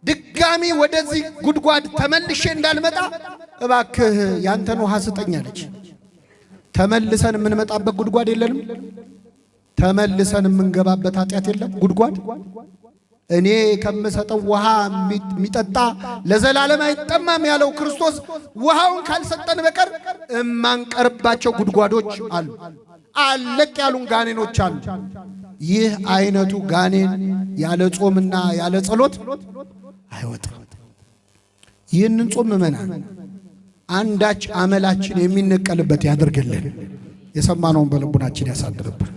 ድጋሚ ወደዚህ ጉድጓድ ተመልሼ እንዳልመጣ እባክህ ያንተን ውሃ ስጠኝ አለች። ተመልሰን የምንመጣበት ጉድጓድ የለንም? ተመልሰን የምንገባበት ኃጢአት የለም ጉድጓድ? እኔ ከምሰጠው ውሃ የሚጠጣ ለዘላለም አይጠማም ያለው ክርስቶስ ውሃውን ካልሰጠን በቀር እማንቀርባቸው ጉድጓዶች አሉ። አለቅ ያሉን ጋኔኖች አሉ። ይህ አይነቱ ጋኔን ያለ ጾምና ያለ ጸሎት አይወጣም። ይህንን ጾም ምእመናን አንዳች አመላችን የሚነቀልበት ያድርግልን። የሰማነውን በልቡናችን ያሳድርብን።